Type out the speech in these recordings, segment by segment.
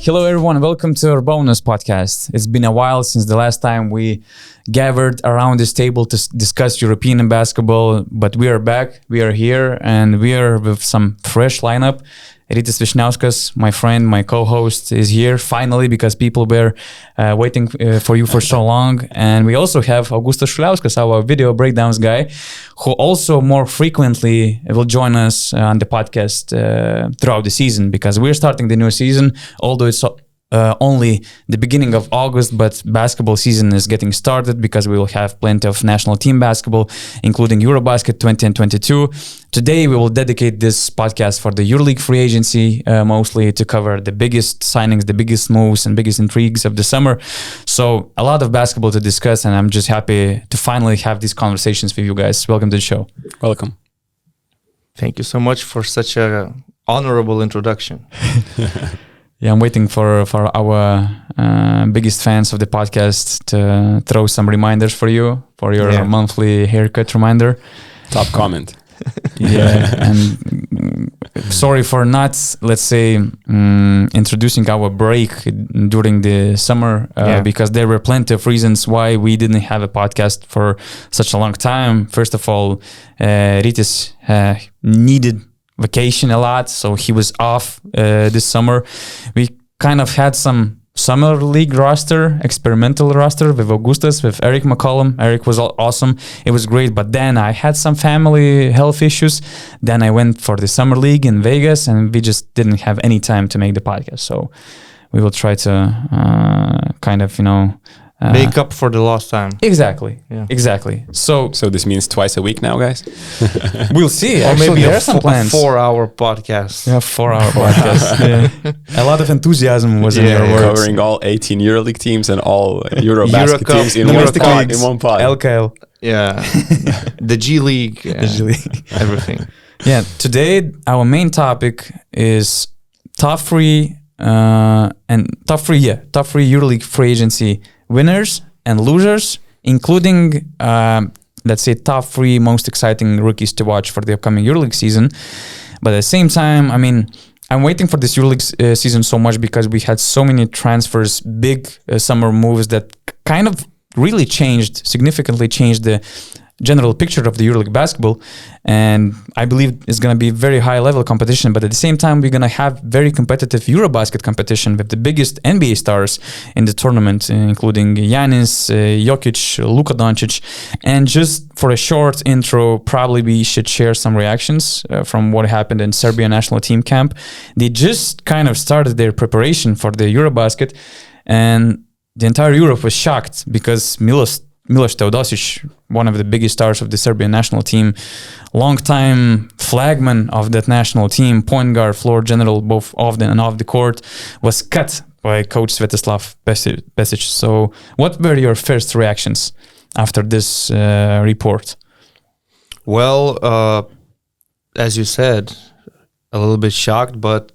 Hello everyone, welcome to URBONUS podcast. It's been a while since the last time we gathered around this table to discuss European basketball, but we are back, we are here, and we are with some fresh lineup. Rytis, my friend, my co-host, is here finally because people were waiting for you for so long. And we also have Augustas Šuliauskas, our video breakdowns guy, who also more frequently will join us on the podcast throughout the season because we're starting the new season, although it's only the beginning of August, but basketball season is getting started because we will have plenty of national team basketball, including Eurobasket 2022. Today, we will dedicate this podcast for the EuroLeague free agency, mostly to cover the biggest signings, the biggest moves, and biggest intrigues of the summer. So a lot of basketball to discuss, and I'm just happy to finally have these conversations with you guys. Welcome to the show. Welcome. Thank you so much for such a honorable introduction. Yeah, I'm waiting for our biggest fans of the podcast to throw some reminders for you for your monthly haircut reminder. Top comment. Yeah, and sorry for not, let's say, introducing our break during the summer because there were plenty of reasons why we didn't have a podcast for such a long time. First of all, Rytis needed vacation a lot, so he was off this summer. We kind of had some summer league roster, experimental roster with Augustas, with Eric McCollum. Eric was awesome. It was great, but then I had some family health issues. Then I went for the summer league in Vegas, and we just didn't have any time to make the podcast. So we will try to kind of, make up for the lost time. Exactly. Yeah. Exactly. So this means twice a week now, guys? We'll see. Or actually, maybe a 4-hour podcast. Yeah, 4-hour podcast. Yeah. A lot of enthusiasm was in your words. Covering all 18 EuroLeague teams and all Eurobasket teams in one pod. LKL. Yeah. The G League. The G League. Everything. Yeah. Today, our main topic is top three EuroLeague free agency winners and losers, including, let's say, top three most exciting rookies to watch for the upcoming EuroLeague season. But at the same time, I'm waiting for this EuroLeague season so much because we had so many transfers, big summer moves that kind of really significantly changed the general picture of the EuroLeague basketball. And I believe it's going to be very high level competition, but at the same time, we're going to have very competitive Eurobasket competition with the biggest NBA stars in the tournament, including Giannis, Jokic, Luka Doncic. And just for a short intro, probably we should share some reactions from what happened in Serbia national team camp. They just kind of started their preparation for the Eurobasket, and the entire Europe was shocked because Milos Teodosic, one of the biggest stars of the Serbian national team, long-time flagman of that national team, point guard, floor general, both off and off the court, was cut by coach Svetislav Pesic. So what were your first reactions after this report? Well, as you said, a little bit shocked, but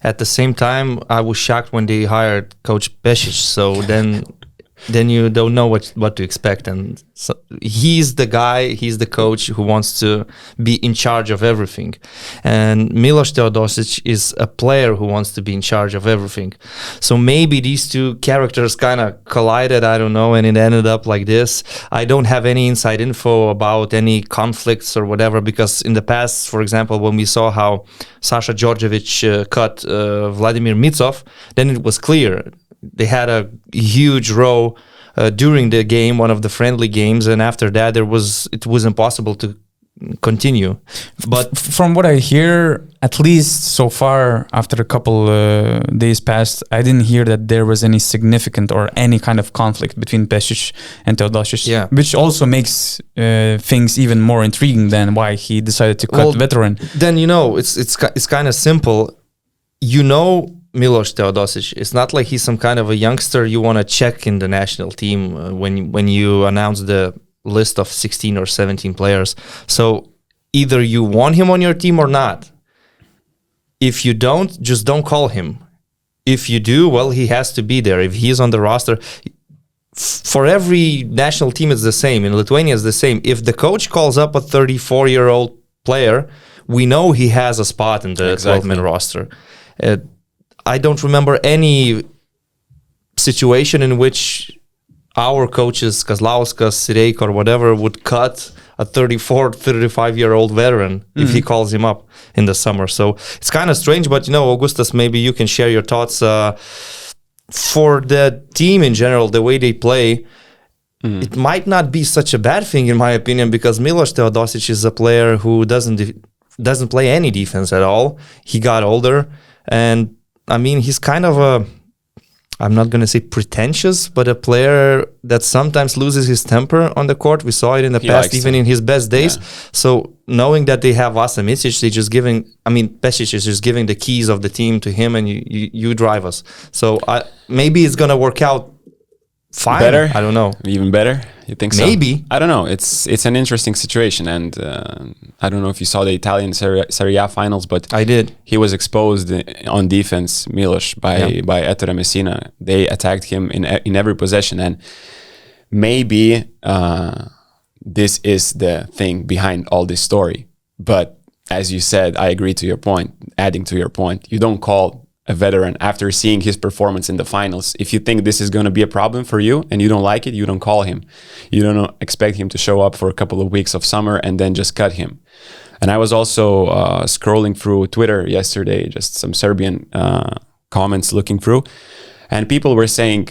at the same time, I was shocked when they hired Coach Pesic. So then you don't know what to expect, and so he's the guy, he's the coach who wants to be in charge of everything, and Milos Teodosic is a player who wants to be in charge of everything. So maybe these two characters kind of collided, I don't know, and it ended up like this. I don't have any inside info about any conflicts or whatever, because in the past, for example, when we saw how Sasha Djordjevic cut Vladimir Micic, then it was clear. They had a huge row during the game, one of the friendly games, and after that it was impossible to continue. But from what I hear, at least so far, after a couple days passed, I didn't hear that there was any significant or any kind of conflict between Pesic and Teodosic, which also makes things even more intriguing than why he decided to cut veteran. Then it's kind of simple. Milos Teodosic. It's not like he's some kind of a youngster you want to check in the national team when you announce the list of 16 or 17 players. So either you want him on your team or not. If you don't, just don't call him. If you do, well, he has to be there. If he's on the roster, for every national team, it's the same. In Lithuania, it's the same. If the coach calls up a 34-year-old player, we know he has a spot in the 12-man roster. I don't remember any situation in which our coaches, Kazlauskas, Sireik, or whatever, would cut a 34, 35-year-old veteran if he calls him up in the summer. So it's kind of strange, but Augustas, maybe you can share your thoughts. For the team in general, the way they play, it might not be such a bad thing, in my opinion, because Milos Teodosic is a player who doesn't play any defense at all. He got older, and I mean, he's kind of I'm not going to say pretentious, but a player that sometimes loses his temper on the court. We saw it in the past, even in his best days. Yeah. So knowing that they have Vasilije Micic, Pesic is just giving the keys of the team to him, and you drive us. So maybe it's going to work out fine. Better? I don't know. Even better? You think so? Maybe. I don't know. It's an interesting situation, and I don't know if you saw the Italian Serie A finals, but I did. He was exposed on defense, Milos, by Ettore Messina. They attacked him in every possession, and maybe this is the thing behind all this story. But as you said, I agree to your point. Adding to your point, you don't call a veteran after seeing his performance in the finals. If you think this is going to be a problem for you and you don't like it, you don't call him. You don't expect him to show up for a couple of weeks of summer and then just cut him. And I was also scrolling through Twitter yesterday, just some Serbian comments looking through, and people were saying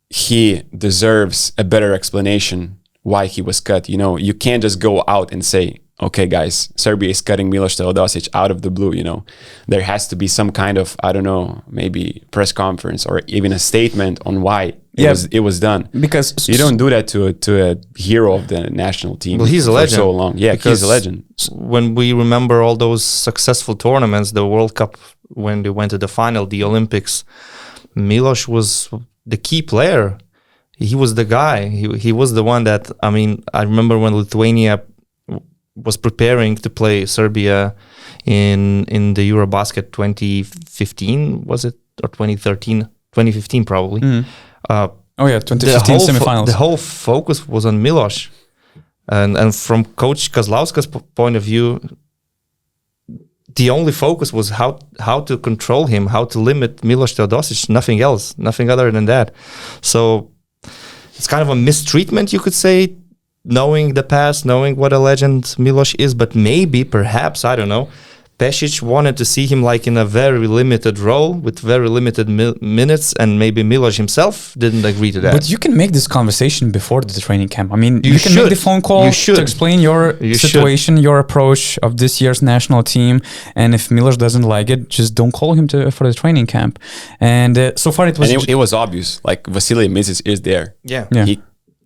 he deserves a better explanation why he was cut. You can't just go out and say, okay, guys, Serbia is cutting Milos Teodosic out of the blue, There has to be some kind of, I don't know, maybe press conference or even a statement on why it was done. Because you don't do that to a hero of the national team. Well, he's a legend. For so long. Yeah, he's a legend. When we remember all those successful tournaments, the World Cup, when they went to the final, the Olympics, Milos was the key player. He was the guy. He was the one that, I remember when Lithuania was preparing to play Serbia in the Eurobasket 2015, was it? Or 2013? 2015 probably. 2015 semifinals. The whole focus was on Milos. And from Coach Kazlauskas' point of view, the only focus was how to control him, how to limit Milos Teodosic, nothing else, nothing other than that. So it's kind of a mistreatment, you could say, knowing the past, knowing what a legend Milos is, but maybe, perhaps, I don't know, Pesic wanted to see him like in a very limited role with very limited minutes, and maybe Milos himself didn't agree to that. But you can make this conversation before the training camp. You can make the phone call to explain your situation, your approach of this year's national team, and if Milos doesn't like it, just don't call him for the training camp. And so far it was... And it was obvious, like Vasilije Micic is there. Yeah. He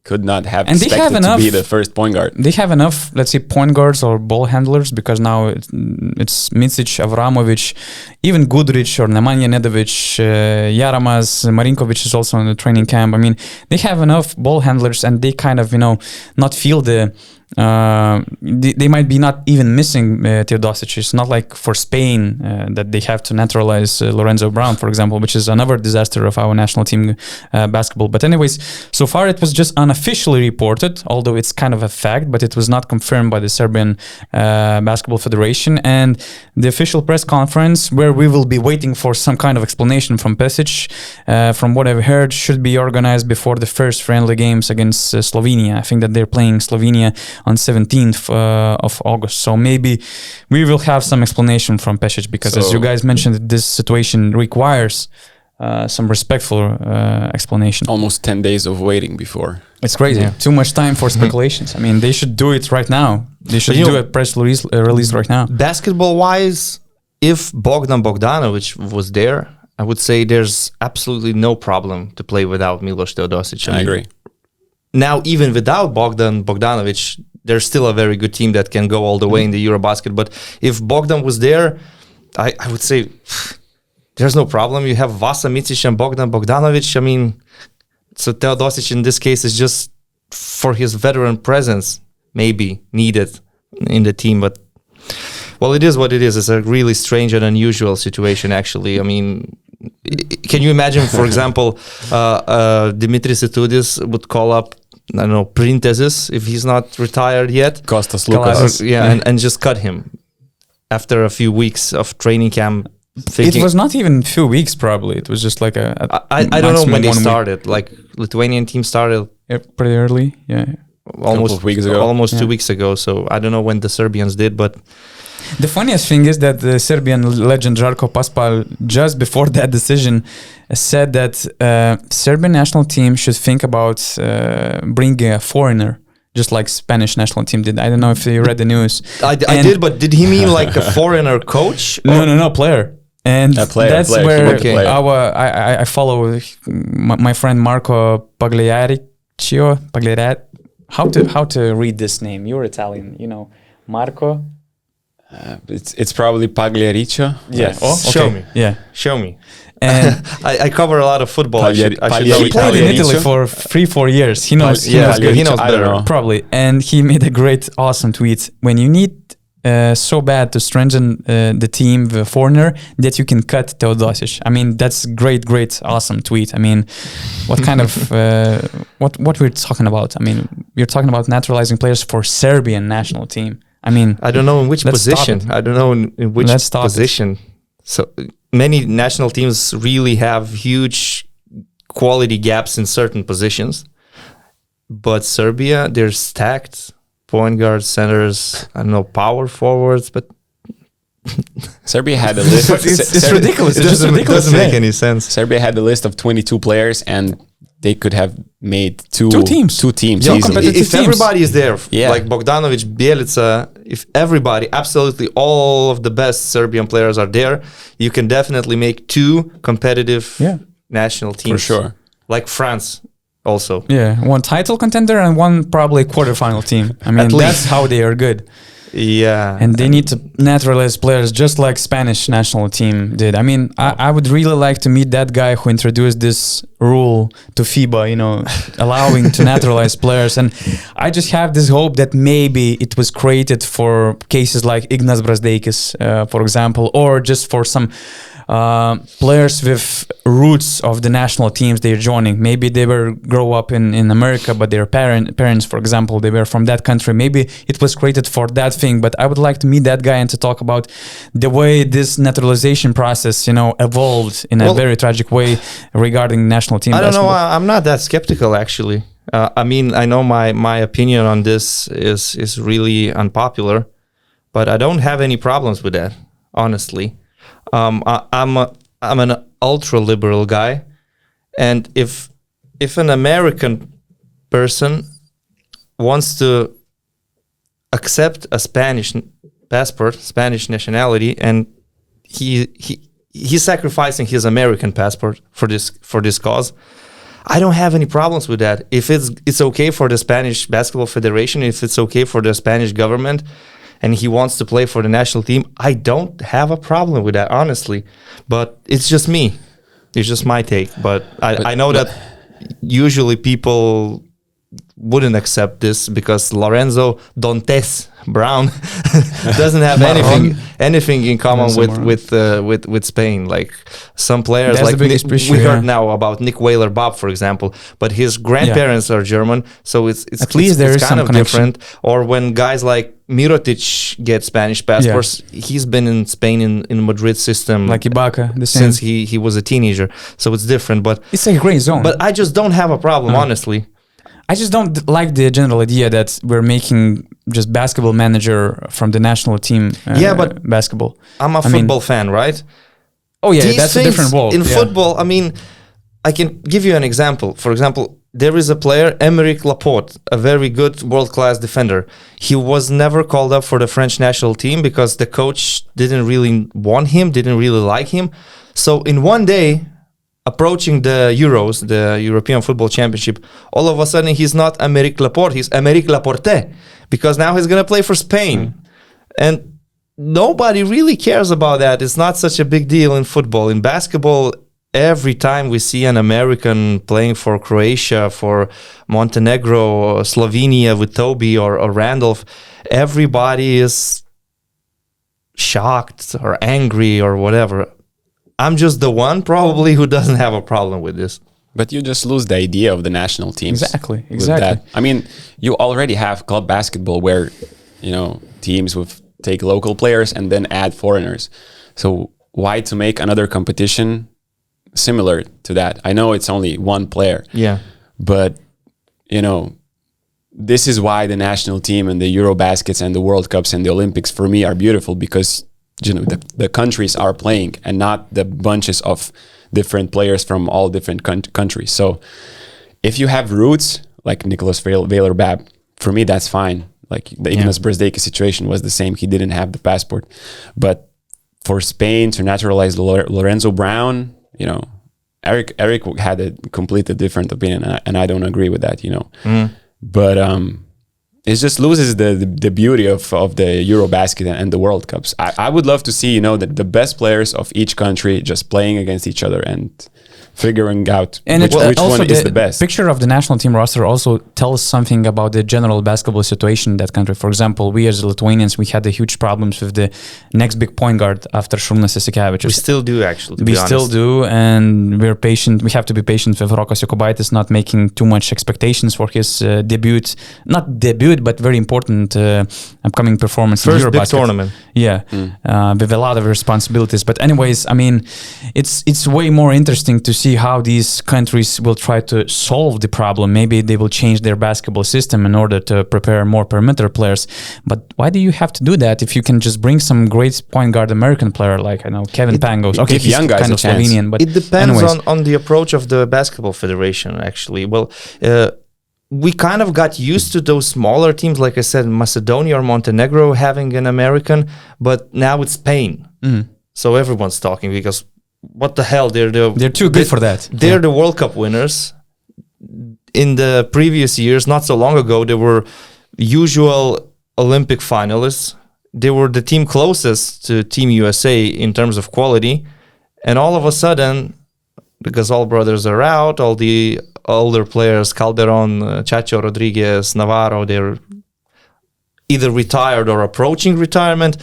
could not have expected to be the first point guard. They have enough, let's say, point guards or ball handlers, because now it's Micic, Avramovic, even Guduric or Nemanja Nedovic, Jaramas, Marinkovic is also in the training camp. They have enough ball handlers, and they kind of, not feel the... they might be not even missing Teodosic. It's not like for Spain that they have to naturalize Lorenzo Brown, for example, which is another disaster of our national team basketball. But anyways, so far it was just unofficially reported, although it's kind of a fact, but it was not confirmed by the Serbian Basketball Federation. And the official press conference, where we will be waiting for some kind of explanation from Pesic, from what I've heard, should be organized before the first friendly games against Slovenia. I think that they're playing Slovenia on 17th of August. So maybe we will have some explanation from Pesic, because as you guys mentioned, this situation requires some respectful explanation. Almost 10 days of waiting before. It's crazy. Yeah. Too much time for speculations. They should do it right now. They should do a press release right now. Basketball-wise, if Bogdan Bogdanovic was there, I would say there's absolutely no problem to play without Milos Teodosic. I agree. Now, even without Bogdan Bogdanovic, there's still a very good team that can go all the way in the Eurobasket. But if Bogdan was there, I would say there's no problem. You have Vasa Micic and Bogdan Bogdanovic. So Teodosic in this case is just for his veteran presence, maybe needed in the team. But, well, it is what it is. It's a really strange and unusual situation, actually. Can you imagine, for example, Dimitris Itoudis would call up, I don't know, Printezis, if he's not retired yet. Kostas Lukas. And just cut him after a few weeks of training camp. thinking. It was not even a few weeks, probably. It was just like I don't know when they maximum 1 week. started. Like Lithuanian team started Yeah, pretty early. Yeah. almost of weeks ago. almost 2 Yeah. weeks ago. So I don't know when the Serbians did, but The funniest thing is that the Serbian legend Žarko Paspal, just before that decision, said that Serbian national team should think about bringing a foreigner, just like Spanish national team did. I don't know if you read the news. I did. But did he mean like a foreigner coach? No, player. And A player, that's player. where Okay. I follow my friend Marco Pagliariccio. How to read this name? You're Italian, Marco. It's probably Pagliariccio. Yeah. Oh, okay. Show me. Yeah. Show me. And I cover a lot of football. I should know Pagliari- he played in Italian. Italy for 3-4 years. He knows. He Yeah, knows good. he knows I don't better. know. Probably. And he made a great, awesome tweet. When you need so bad to strengthen the team with a foreigner that you can cut Teodosic. I mean, that's great, awesome tweet. I mean, what kind of what we're talking about? I mean, we're talking about naturalizing players for Serbian national team. I mean, I don't know in which Let's stop position. it. I don't know in which Let's stop it. position. So many national teams really have huge quality gaps in certain positions. But Serbia, they're stacked. Point guards, centers, I don't know, power forwards, but Serbia had a list. it's ridiculous. It's just ridiculous. doesn't make Yeah. any sense. Serbia had a list of 22 players, and they could have made two teams. Two teams Yeah, easily. competitive If teams. everybody is there, Yeah. like Bogdanovic, Bjelica, if everybody, absolutely all of the best Serbian players are there, you can definitely make two competitive Yeah. national teams. For sure. Like France also. Yeah, one title contender and one probably quarterfinal team. I mean, At that's least. how they are good. Yeah. And they need to naturalize players just like Spanish national team did. I mean, I would really like to meet that guy who introduced this rule to FIBA, allowing to naturalize players. And I just have this hope that maybe it was created for cases like Ignas Brazdeikis, for example, or just for some players with roots of the national teams they're joining. Maybe they were grow up in America, but their parents, for example, they were from that country. Maybe it was created for that thing. But I would like to meet that guy and to talk about the way this naturalization process, evolved in a very tragic way regarding national team. I don't know. basketball. I'm not that skeptical, actually. I mean, I know my opinion on this is really unpopular, but I don't have any problems with that, honestly. I'm an ultra liberal guy, and if an American person wants to accept a Spanish passport, Spanish nationality, and he's sacrificing his American passport for this cause, I don't have any problems with that. If it's okay for the Spanish Basketball Federation, if it's okay for the Spanish government, and he wants to play for the national team, I don't have a problem with that, honestly. But it's just me. It's just my take. But I know that usually people wouldn't accept this because Lorenzo Brown doesn't have anything in common with Spain. Like some players, That's like the biggest issue, we heard now about Nick Whaler-Bob, for example, but his grandparents are German, so it's At least there is kind some of connection. different. Or when guys like Mirotic get Spanish passports, he's been in Spain in Madrid system Like Ibaka, the same. since he was a teenager, so it's different. But It's a gray zone. I just don't have a problem, honestly. I just don't like the general idea that we're making just basketball manager from the national team. But basketball. I'm a football fan, right? Oh yeah, These that's a things different world. in Yeah. football. I mean, I can give you an example. For example, there is a player, Aymeric Laporte, a very good world-class defender. He was never called up for the French national team because the coach didn't really want him, didn't really like him. So in one day, approaching the Euros, the European Football Championship, all of a sudden he's not Aymeric Laporte, he's Aymeric Laporte, because now he's going to play for Spain. And nobody really cares about that. It's not such a big deal in football. In basketball, every time we see an American playing for Croatia, for Montenegro, or Slovenia with Toby or Randolph, everybody is shocked or angry or whatever. I'm just the one probably who doesn't have a problem with this. But you just lose the idea of the national teams. Exactly. with that. I mean, you already have club basketball where, teams would take local players and then add foreigners. So why to make another competition similar to that? I know it's only one player. Yeah. But, this is why the national team and the Eurobaskets and the World Cups and the Olympics for me are beautiful, because the countries are playing and not the bunches of different players from all different countries. So if you have roots like Nicholas Weiler-Babb, for me that's fine. Like the Ignas Brzdejka situation was the same. He didn't have the passport. But for Spain to naturalize Lorenzo Brown, Eric had a completely different opinion, and I don't agree with that, But it just loses the beauty of the Eurobasket and the World Cups. I would love to see, the best players of each country just playing against each other and figuring out which one is the best. Picture of the national team roster also tells something about the general basketball situation in that country. For example, we as Lithuanians, we had the huge problems with the next big point guard after Šarūnas Jasikevičius. We still do, actually. We still do, and we're patient. We have to be patient with Rokas Jokubaitis not making too much expectations for his debut. Not debut, but very important upcoming performance first in Eurobasket. Big tournament. Yeah, with a lot of responsibilities. But anyways, I mean, it's way more interesting to see how these countries will try to solve the problem. Maybe they will change their basketball system in order to prepare more perimeter players. But why do you have to do that if you can just bring some great point guard American player like, I know, Kevin Pangos? Okay, he's young guys kind of Slovenian, but it depends on the approach of the basketball federation, actually. Well, we kind of got used to those smaller teams, like I said, Macedonia or Montenegro having an American, but now it's Spain. So everyone's talking because what the hell? They're too good for that. They're the World Cup winners. In the previous years, not so long ago, they were usual Olympic finalists. They were the team closest to Team USA in terms of quality. And all of a sudden, because all brothers are out, all the older players, Calderon, Chacho, Rodriguez, Navarro, they're either retired or approaching retirement.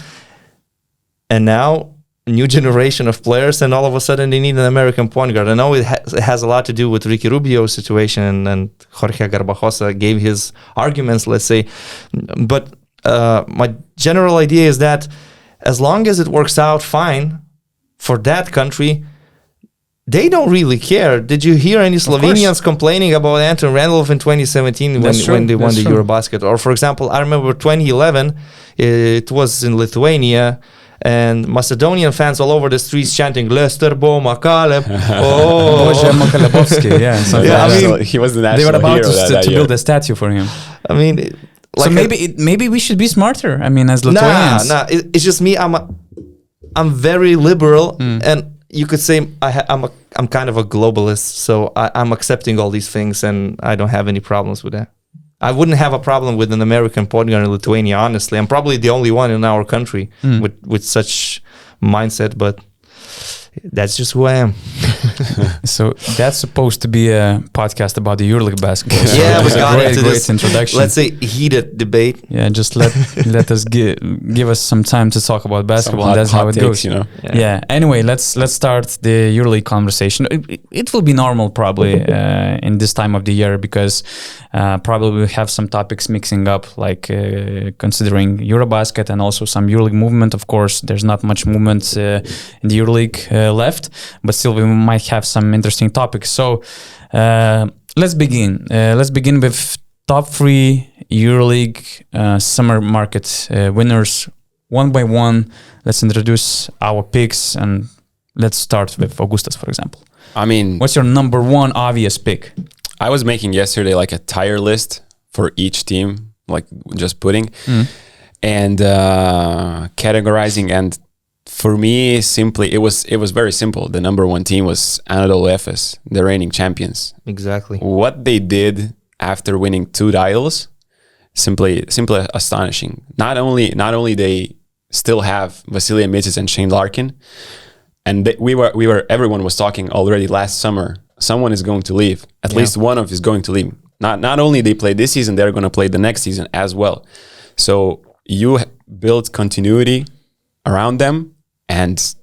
And now, a new generation of players, and all of a sudden they need an American point guard. I know it has a lot to do with Ricky Rubio's situation, and Jorge Garbajosa gave his arguments, let's say. But my general idea is that as long as it works out fine for that country, they don't really care. Did you hear any Slovenians complaining about Anton Randolph in 2017 when they won the Eurobasket? Or, for example, I remember 2011, it was in Lithuania, and Macedonian fans all over the streets chanting Lesterbo, Makaleb. Bože Makalebovski, yeah. I mean, he was the national they were about hero to build a statue for him. I mean, so maybe we should be smarter. I mean, as Lithuanians. It's just me. I'm very liberal, and you could say I'm kind of a globalist. So I'm accepting all these things, and I don't have any problems with that. I wouldn't have a problem with an American point guard in Lithuania, honestly. I'm probably the only one in our country with such mindset, but that's just who I am. So that's supposed to be a podcast about the EuroLeague basketball. So yeah, we got into great this, introduction. let's say, heated debate. Yeah, just let us give us some time to talk about basketball. And that's how it goes. Yeah. Anyway, let's start the EuroLeague conversation. It will be normal probably in this time of the year because probably we'll have some topics mixing up, like considering Eurobasket and also some EuroLeague movement. Of course, there's not much movement in the EuroLeague left, but still we might have some interesting topics. So let's begin. Let's begin with top 3 EuroLeague summer market winners one by one. Let's introduce our picks, and let's start with Augustas, for example. I mean, what's your number one obvious pick? I was making yesterday like a tier list for each team, like just putting and categorizing. And for me, simply, it was very simple. The number one team was Anadolu Efes, the reigning champions. Exactly. What they did after winning 2 titles, simply astonishing. Not only they still have Vasilije Micic and Shane Larkin, and everyone was talking already last summer. Someone is going to leave. At least one of is going to leave. Not only they play this season, they're going to play the next season as well. So you build continuity around them, and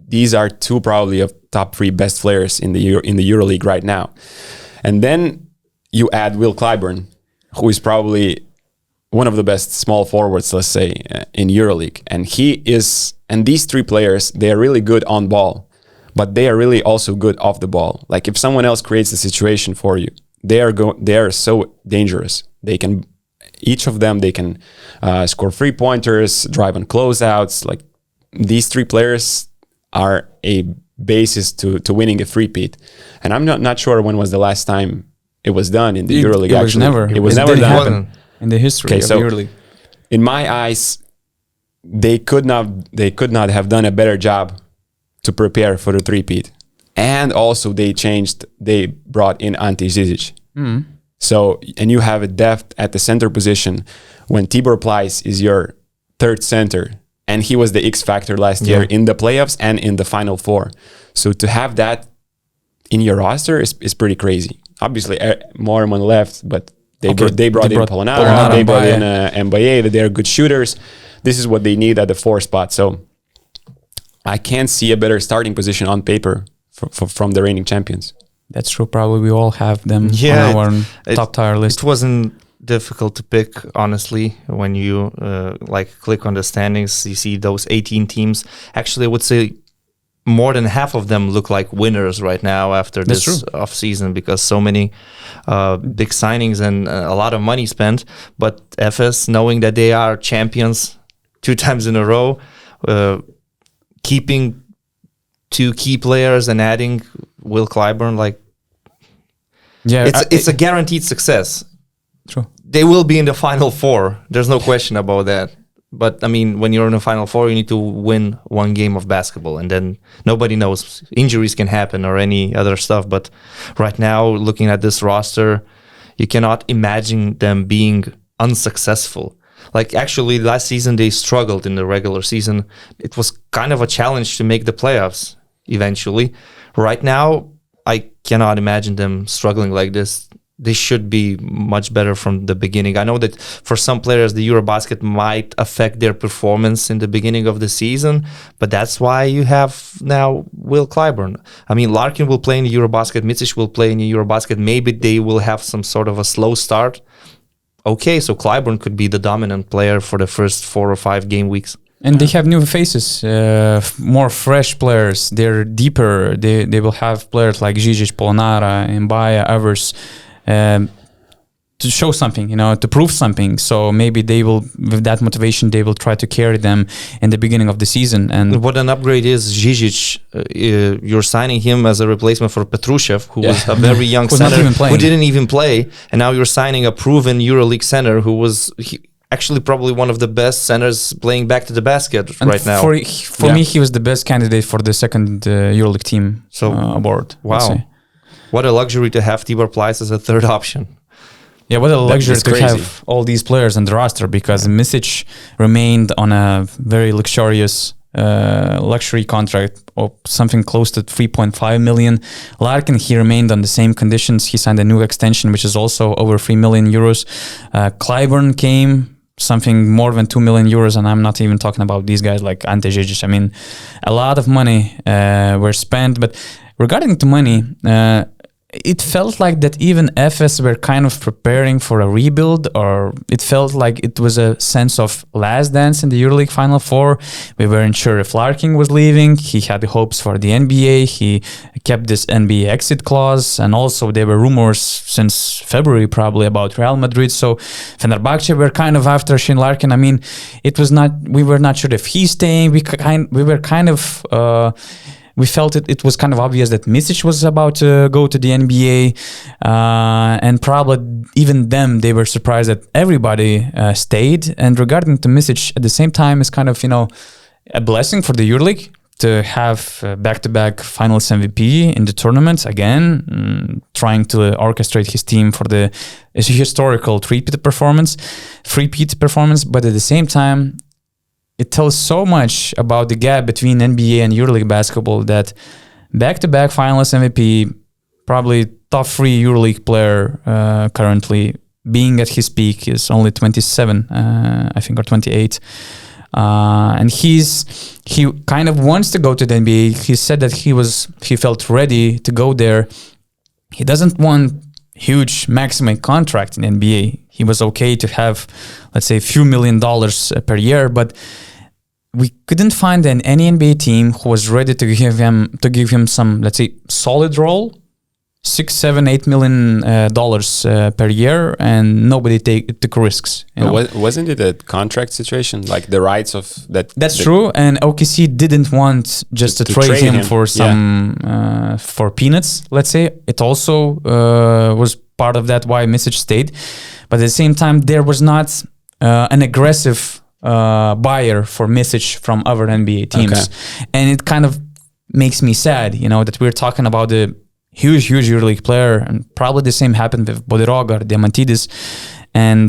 these are 2 probably of top 3 best players in the EuroLeague right now. And then you add Will Clyburn, who is probably one of the best small forwards, let's say, in EuroLeague. And these three players, they are really good on ball, but they are really also good off the ball. Like if someone else creates a situation for you, they are so dangerous. Each of them can score 3-pointers, drive on closeouts. Like these three players are a basis to winning a three-peat. And I'm not sure when was the last time it was done in the EuroLeague. It was never done in the history of EuroLeague. In my eyes, they could not have done a better job to prepare for the three-peat. And also they brought in Ante Zizic. So, and you have a depth at the center position when Tibor Pleiss is your third center, and he was the X factor last year in the playoffs and in the Final Four. So to have that in your roster is pretty crazy. Obviously, Moerman left, but they brought in Polonara, they brought in Mbaye, that they're good shooters. This is what they need at the 4 spot. So I can't see a better starting position on paper from the reigning champions. That's true. Probably we all have them on our top tier list. It wasn't difficult to pick, honestly. When you click on the standings, you see those 18 teams. Actually, I would say more than half of them look like winners right now after this off season, because so many big signings and a lot of money spent. But FS, knowing that they are champions 2 times in a row, keeping 2 key players and adding Will Clyburn, it's a guaranteed success. True. They will be in the Final Four. There's no question about that. But I mean, when you're in the Final Four, you need to win 1 game of basketball, and then nobody knows. Injuries can happen or any other stuff. But right now, looking at this roster, you cannot imagine them being unsuccessful. Like actually, last season they struggled in the regular season. It was kind of a challenge to make the playoffs eventually. Right now, I cannot imagine them struggling like this. They should be much better from the beginning. I know that for some players, the Eurobasket might affect their performance in the beginning of the season, but that's why you have now Will Clyburn. I mean, Larkin will play in the Eurobasket, Micic will play in the Eurobasket. Maybe they will have some sort of a slow start. Okay, so Clyburn could be the dominant player for the first 4 or 5 game weeks. And they have new faces, more fresh players. They're deeper. They will have players like Zizic, Polonara, Mbaye, others, to show something, to prove something. So maybe they will, with that motivation, they will try to carry them in the beginning of the season. And what an upgrade is Zizic. You're signing him as a replacement for Petrushev, who was a very young center who didn't even play, and now you're signing a proven EuroLeague center who was actually probably one of the best centers playing back to the basket right now. For me, he was the best candidate for the second EuroLeague team aboard. Wow. What a luxury to have Tibor Pleiss as a third option. Yeah, what a luxury to have all these players on the roster, because Micic remained on a very luxurious luxury contract of something close to 3.5 million. Larkin, he remained on the same conditions. He signed a new extension, which is also over 3 million euros. Clyburn came something more than 2 million euros, and I'm not even talking about these guys like Ante Zizic. I mean, a lot of money were spent, but regarding to money, it felt like that even FS were kind of preparing for a rebuild, or it felt like it was a sense of last dance in the EuroLeague Final Four. We weren't sure if Larkin was leaving. He had hopes for the NBA. He kept this NBA exit clause, and also there were rumors since February probably about Real Madrid. So Fenerbahce were kind of after Shane Larkin. I mean, we were not sure if he's staying. We felt it was kind of obvious that Micic was about to go to the NBA, and probably even them, they were surprised that everybody stayed. And regarding to Micic, at the same time, it's kind of, a blessing for the EuroLeague to have back-to-back finals MVP in the tournament again, trying to orchestrate his team for the historical three-peat performance. But at the same time, it tells so much about the gap between NBA and EuroLeague basketball that back-to-back finals MVP, probably top 3 EuroLeague player currently, being at his peak, is only 27, I think, or 28. And he kind of wants to go to the NBA. He said that he felt ready to go there. He doesn't want huge maximum contract in NBA. he was okay to have, let's say, a few $1 million per year, but we couldn't find any NBA team who was ready to give him some, let's say, solid role, $6, $7, $8 million per year, and nobody took risks. Wasn't it a contract situation, like the rights of that? That's true, and OKC didn't want just to trade him for some for peanuts. Let's say it also was part of that why Micic stayed, but at the same time there was not an aggressive buyer for Micic from other NBA teams, and it kind of makes me sad, that we're talking about the huge EuroLeague player, and probably the same happened with Bodiroga or Diamantidis, and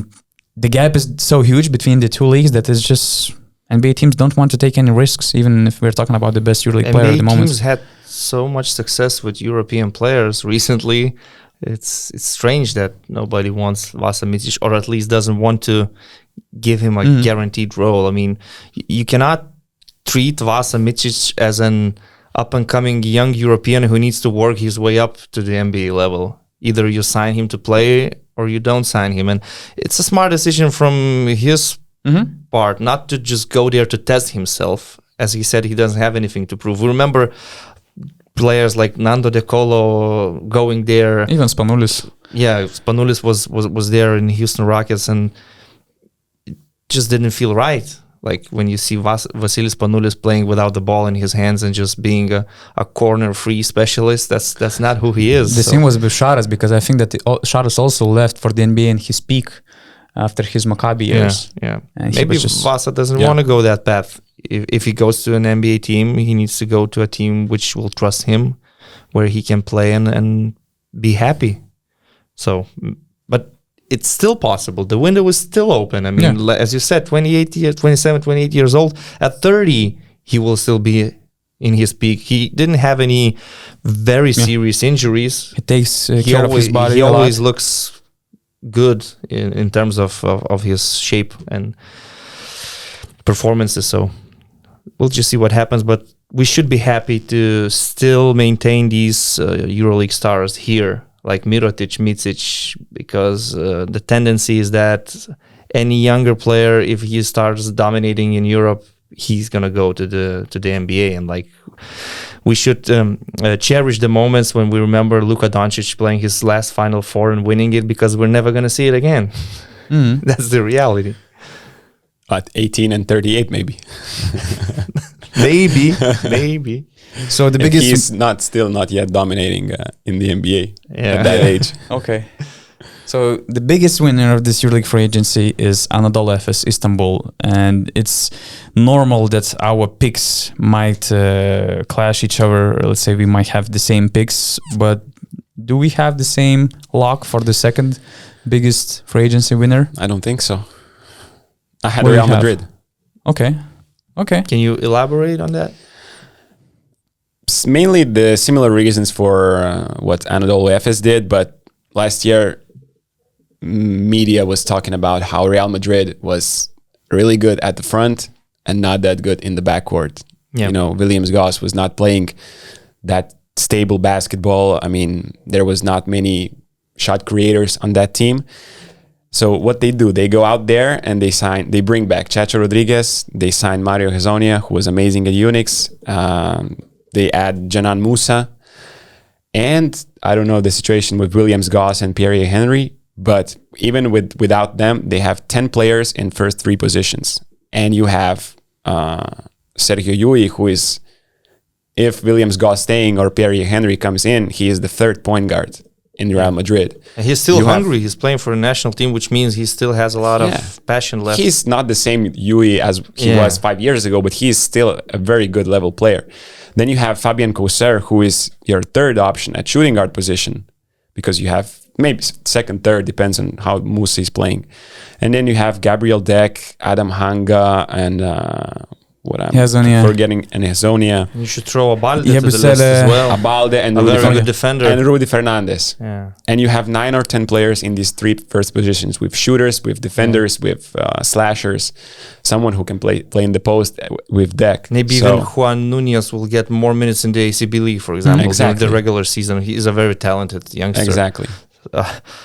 the gap is so huge between the two leagues that it's just NBA teams don't want to take any risks, even if we're talking about the best EuroLeague player at the moment. Teams had so much success with European players recently. It's strange that nobody wants Vasilije Micic, or at least doesn't want to give him a guaranteed role. I mean, you cannot treat Vasilije Micic as an up-and-coming young European who needs to work his way up to the NBA level. Either you sign him to play or you don't sign him. And it's a smart decision from his part not to just go there to test himself. As he said, he doesn't have anything to prove. We remember players like Nando De Colo going there. Even Spanoulis. Yeah, Spanoulis was there in Houston Rockets, and it just didn't feel right. Like when you see Vasilis Spanoulis playing without the ball in his hands and just being a corner free specialist, that's not who he is. The same was with Sharas, because I think that Sharas also left for the NBA in his peak after his Maccabi years. Yeah. And maybe Vasa doesn't want to go that path. If he goes to an NBA team, he needs to go to a team which will trust him, where he can play and be happy. So, but it's still possible. The window is still open. I mean, as you said, 27, 28 years old. At 30, he will still be in his peak. He didn't have any very serious injuries. He takes care of his body. He always looks good in terms of his shape and performances. So we'll just see what happens. But we should be happy to still maintain these EuroLeague stars here, like Mirotic, Micic, because the tendency is that any younger player, if he starts dominating in Europe, he's gonna go to the NBA. And like, we should cherish the moments when we remember Luka Doncic playing his last Final Four and winning it, because we're never gonna see it again. That's the reality. At 18 and 38, maybe. maybe. So the biggest, he's not yet dominating in the NBA at that age. Okay. So the biggest winner of this EuroLeague free agency is Anadolu Efes Istanbul, and it's normal that our picks might clash each other. Let's say we might have the same picks, but do we have the same lock for the second biggest free agency winner? I don't think so. I had Real Madrid. Okay. Can you elaborate on that? Mainly the similar reasons for what Anadolu Efes did, but last year media was talking about how Real Madrid was really good at the front and not that good in the backcourt. Yeah. Williams Goss was not playing that stable basketball. I mean, there was not many shot creators on that team. So what they do, they go out there and they bring back Chacho Rodriguez, they sign Mario Hezonja, who was amazing at Unix. They add Janan Musa, and I don't know the situation with Williams Goss and Pierre Henry, but even without them, they have 10 players in first three positions. And you have Sergio Yui, who is, if Williams Goss staying or Pierre Henry comes in, he is the third point guard in Real Madrid. And he's still hungry. He's playing for a national team, which means he still has a lot of passion left. He's not the same Yui as he was 5 years ago, but he's still a very good level player. Then you have Fabien Causser, who is your third option at shooting guard position, because you have maybe second, third, depends on how Musa is playing. And then you have Gabriel Deck, Adam Hanga, and forgetting, and Hezonja. You should throw Abalde to the list as well. Abalde and Rudy Fernandez. Yeah. And you have 9 or 10 players in these three first positions, with shooters, with defenders, with slashers, someone who can play in the post with Deck. Maybe even Juan Nunez will get more minutes in the ACB League, for example, during the regular season. He is a very talented youngster. Exactly.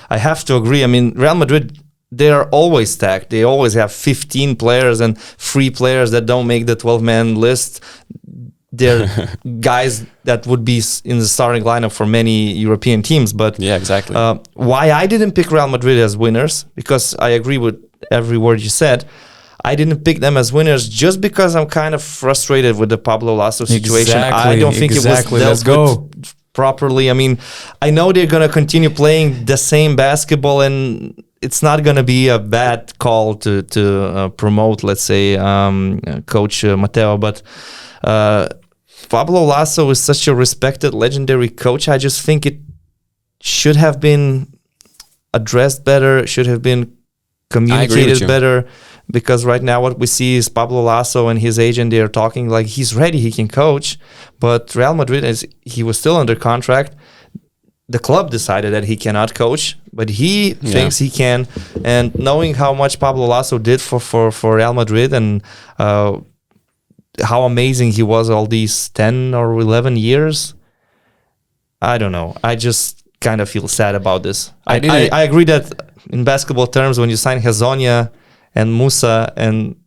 I have to agree. I mean, Real Madrid they are always stacked. They always have 15 players and 3 players that don't make the 12-man list. They're guys that would be in the starting lineup for many European teams. But yeah, exactly. Why I didn't pick Real Madrid as winners, because I agree with every word you said. I didn't pick them as winners just because I'm kind of frustrated with the Pablo Lasso situation. I don't think it was dealt with properly. I mean, I know they're going to continue playing the same basketball, and it's not going to be a bad call to promote, let's say, Coach Matteo. But Pablo Lasso is such a respected, legendary coach. I just think it should have been addressed better, should have been communicated better. Because right now what we see is Pablo Lasso and his agent, they are talking like he's ready, he can coach. But Real Madrid, he was still under contract. The club decided that he cannot coach, but he thinks he can. And knowing how much Pablo Lasso did for Real Madrid and how amazing he was all these 10 or 11 years, I don't know. I just kind of feel sad about this. I agree that in basketball terms, when you sign Hezonja and Musa and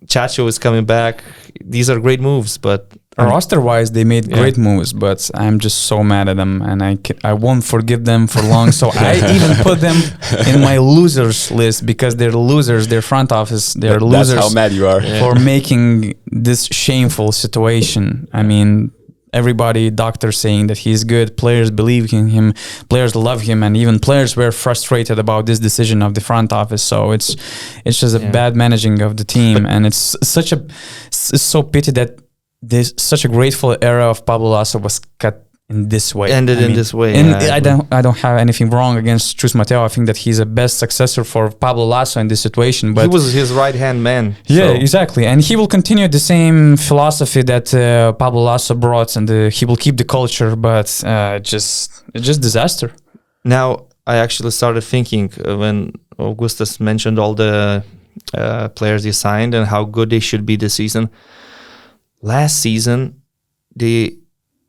Chacho is coming back, these are great moves, but roster-wise, they made great moves, but I'm just so mad at them, and I won't forgive them for long. So I even put them in my losers list because they're losers. Their front office, they're losers. That's how mad you are for making this shameful situation. I mean, everybody, doctors saying that he's good, players believe in him, players love him, and even players were frustrated about this decision of the front office. So it's just a bad managing of the team, and it's so pity that this such a grateful era of Pablo Lasso was cut in this way. Ended in this way. And I don't have anything wrong against Chus Mateo. I think that he's a best successor for Pablo Lasso in this situation. But he was his right-hand man. Yeah, exactly. And he will continue the same philosophy that Pablo Lasso brought, and he will keep the culture, but it's just disaster. Now, I actually started thinking when Augustus mentioned all the players he signed and how good they should be this season. Last season, they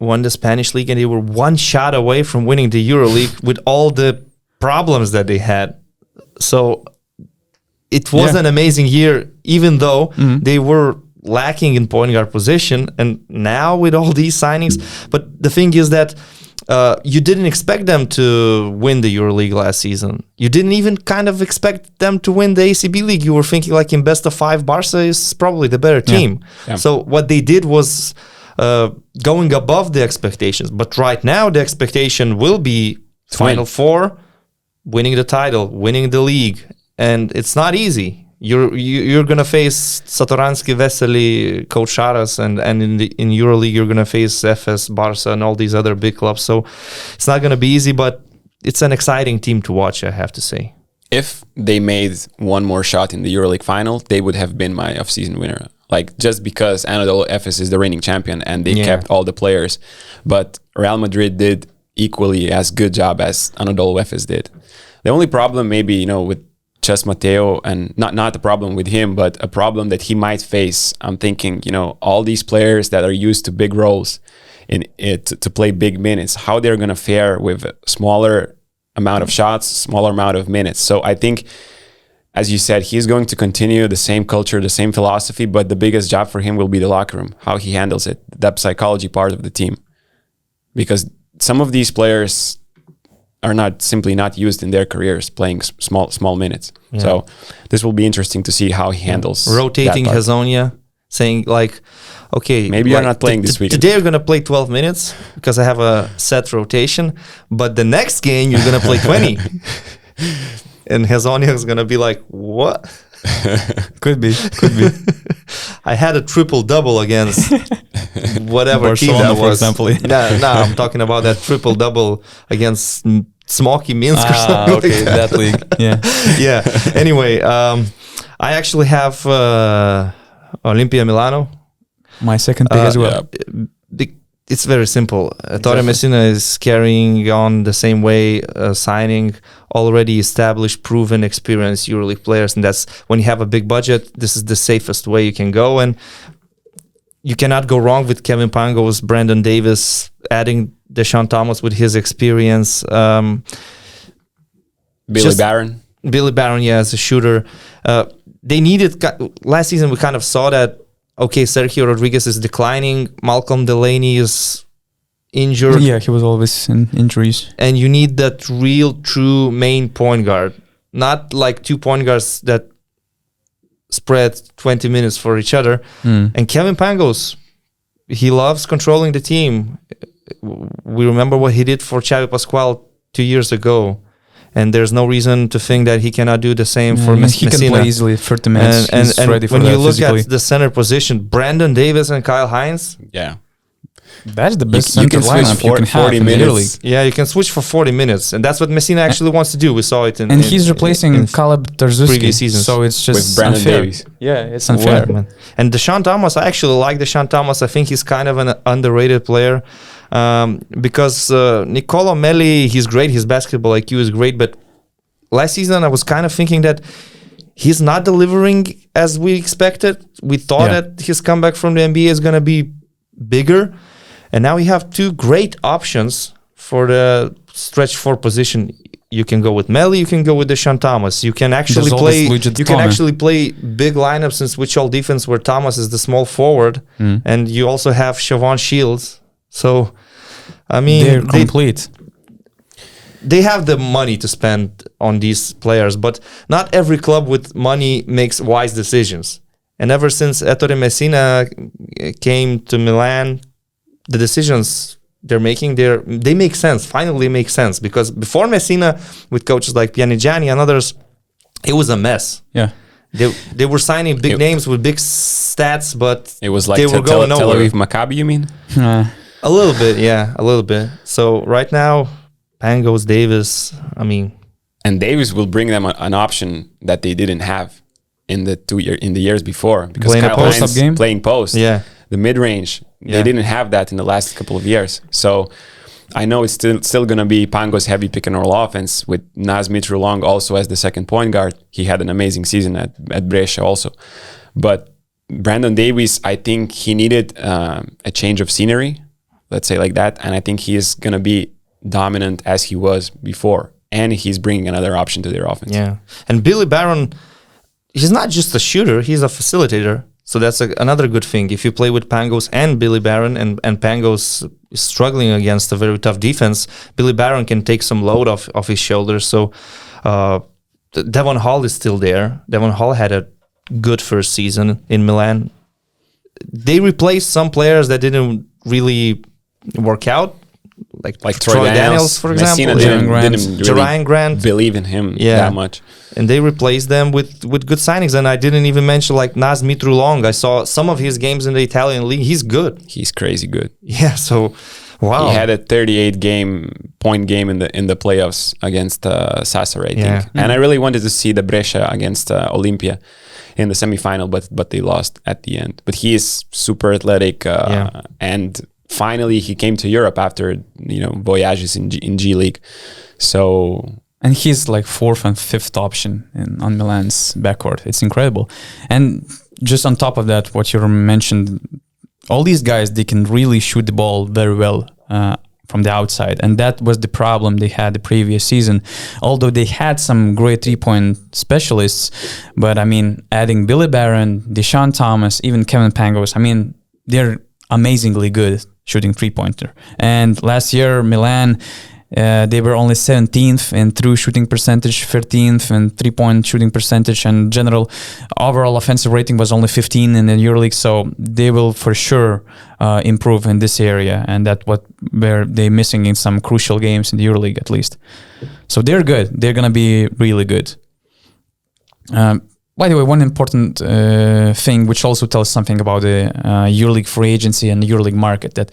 won the Spanish league and they were one shot away from winning the EuroLeague with all the problems that they had. So it was an amazing year, even though they were lacking in point guard position. And now with all these signings, but the thing is that you didn't expect them to win the EuroLeague last season. You didn't even kind of expect them to win the ACB league. You were thinking like in best of 5, Barca is probably the better team. Yeah. So what they did was going above the expectations. But right now the expectation will be Final Four, winning the title, winning the league. And it's not easy. You're gonna face Satoransky, Vesely, Coach Sharas, and in EuroLeague you're gonna face FS, Barca, and all these other big clubs. So it's not gonna be easy, but it's an exciting team to watch, I have to say. If they made one more shot in the EuroLeague final, they would have been my off-season winner. Like, just because Anadolu Efes is the reigning champion and they kept all the players, but Real Madrid did equally as good job as Anadolu Efes did. The only problem maybe, with Chus Mateo, and not a problem with him, but a problem that he might face. I'm thinking, all these players that are used to big roles in it to play big minutes, how they're going to fare with a smaller amount of shots, smaller amount of minutes. So I think, as you said, he's going to continue the same culture, the same philosophy, but the biggest job for him will be the locker room, how he handles it, that psychology part of the team. Because some of these players are simply not used in their careers playing small minutes. Yeah. So this will be interesting to see how he handles rotating Hezonja, saying like, okay, maybe you're not playing this weekend. Today you're gonna play 12 minutes because I have a set rotation, but the next game you're gonna play 20. And Hezonja is gonna be like, what? Could be. I had a triple-double against whatever Barcelona, team that was. For example. No, I'm talking about that triple-double against Smoky Minsk or something okay, like that. that league. Yeah. Yeah. Anyway, I actually have Olimpia Milano. My second pick as well. It's very simple. Torre Messina is carrying on the same way, signing already established, proven, experienced EuroLeague players, and that's when you have a big budget. This is the safest way you can go, and you cannot go wrong with Kevin Pangos, Brandon Davis, adding Deshaun Thomas with his experience. Billy Barron. Billy Barron, as a shooter. They needed last season. We kind of saw that. Okay, Sergio Rodriguez is declining. Malcolm Delaney is injured. Yeah, he was always in injuries. And you need that real, true main point guard, not like 2 point guards that spread 20 minutes for each other. And Kevin Pangos, he loves controlling the team. We remember what he did for Xavi Pascual 2 years ago. And there's no reason to think that he cannot do the same for Messina. He can play easily 30 minutes. He's ready for when that you look physically. at the center position, Brandon Davis and Kyle Hines. Yeah. That's the best You center can switch lineup you can have 40 in the minutes. EuroLeague. Yeah, you can switch for 40 minutes. And that's what Messina actually wants to do. We saw it in... And he's replacing Caleb Tarzuski. previous seasons. So it's just With Brandon unfair. Davis. Yeah, it's unfair. Man. And Deshaun Thomas, I actually like Deshaun Thomas. I think he's kind of an underrated player because Nicolo Melli, he's great. His basketball IQ is great. But last season, I was kind of thinking that he's not delivering as we expected. We thought that his comeback from the NBA is going to be bigger. And now we have 2 great options for the stretch 4 position. You can go with Melli, you can go with Deshaun Thomas. You can actually play big lineups in switch all defense where Thomas is the small forward, and you also have Siobhan Shields. So, I mean, they're complete. They have the money to spend on these players, but not every club with money makes wise decisions. And ever since Ettore Messina came to Milan, the decisions they're making, they make sense. Finally make sense, because before Messina, with coaches like Pianigiani and others, it was a mess. Yeah. They were signing big names with big stats, but It was like they were going Tel nowhere. Aviv Maccabi, you mean? A little bit, yeah, a little bit. So right now, Pangos, Davis, I mean... And Davis will bring them an option that they didn't have in the years before, because Playing a Kyle post-up Hines game? playing post, Yeah. the mid-range, they didn't have that in the last couple of years. So I know it's still going to be Pangos heavy pick and roll offense with Naz Mitrulong also as the second point guard. He had an amazing season at Brescia also. But Brandon Davis, I think he needed a change of scenery, let's say like that. And I think he is going to be dominant as he was before. And he's bringing another option to their offense. Yeah. And Billy Barron, he's not just a shooter, he's a facilitator. So that's another good thing. If you play with Pangos and Billy Barron, and Pangos is struggling against a very tough defense, Billy Barron can take some load off his shoulders. So Devon Hall is still there. Devon Hall had a good first season in Milan. They replaced some players that didn't really work out, like Troy Daniels, for example. Messina didn't Jerian Grant. believe in him that much. And they replaced them with good signings. And I didn't even mention like Naz Mitrulong. I saw some of his games in the Italian league. He's good. He's crazy good. Yeah, so wow. He had a 38-point game in the playoffs against Sassari, I think. Yeah. And I really wanted to see the Brescia against Olimpia in the semifinal, but they lost at the end. But he is super athletic, and finally he came to Europe after voyages in G League. So. And he's like 4th and 5th option on Milan's backcourt. It's incredible. And just on top of that, what you mentioned, all these guys, they can really shoot the ball very well from the outside. And that was the problem they had the previous season. Although they had some great 3-point specialists, but I mean, adding Billy Barron, Deshaun Thomas, even Kevin Pangos, I mean, they're amazingly good shooting 3-pointer. And last year, Milan... they were only 17th in true shooting percentage, 13th in 3-point shooting percentage, and general overall offensive rating was only 15 in the EuroLeague. So they will for sure improve in this area, and that's what were they missing in some crucial games in the EuroLeague at least. So they're good. They're gonna be really good. By the way, one important thing which also tells something about the EuroLeague free agency and the EuroLeague market, that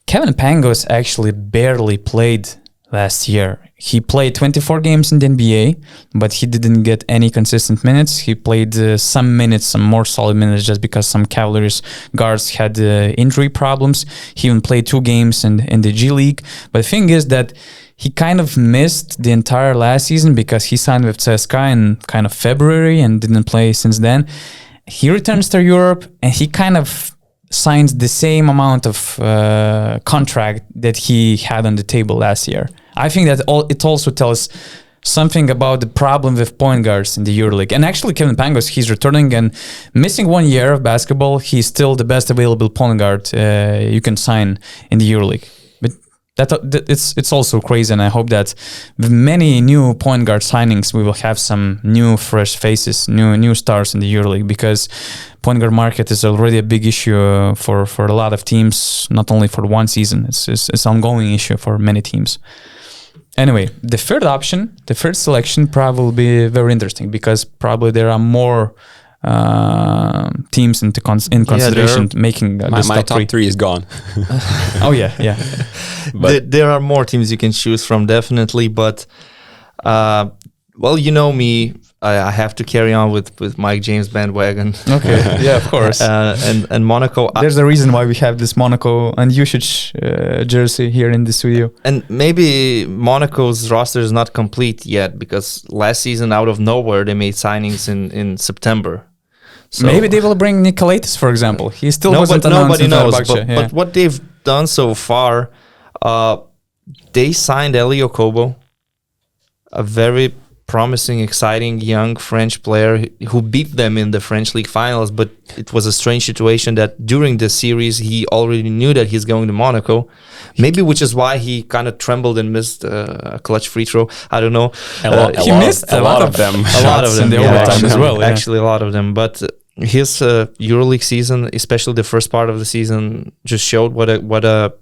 Kevin Pangos actually barely played last year. He played 24 games in the NBA, but he didn't get any consistent minutes. He played some minutes, some more solid minutes, just because some Cavaliers guards had injury problems. He even played 2 games in the G League. But the thing is that he kind of missed the entire last season because he signed with CSKA in kind of February and didn't play since then. He returns to Europe and he kind of signs the same amount of contract that he had on the table last year. I think that it also tells something about the problem with point guards in the EuroLeague. And actually, Kevin Pangos, he's returning and missing 1 year of basketball. He's still the best available point guard you can sign in the EuroLeague. But it's also crazy, and I hope that with many new point guard signings, we will have some new fresh faces, new stars in the EuroLeague, because point guard market is already a big issue for a lot of teams, not only for one season. It's an ongoing issue for many teams. Anyway, the third selection probably will be very interesting, because probably there are more teams in consideration making this my top three is gone. Oh yeah. But there are more teams you can choose from, definitely. But well, you know me, I have to carry on with Mike James bandwagon. Okay, yeah, of course. And Monaco. There's a reason why we have this Monaco and Jusic jersey here in the studio. And maybe Monaco's roster is not complete yet, because last season, out of nowhere, they made signings in September. So maybe they will bring Nicolaitis, for example. He still wasn't announced. Nobody knows. But what they've done so far, they signed Elio Kobo, a very promising, exciting young French player who beat them in the French League finals. But it was a strange situation that during the series he already knew that he's going to Monaco, maybe, which is why he kind of trembled and missed a clutch free throw. I don't know. He missed a lot of them. A lot of them in the overtime as well. Actually, a lot of them. But his EuroLeague season, especially the first part of the season, just showed what a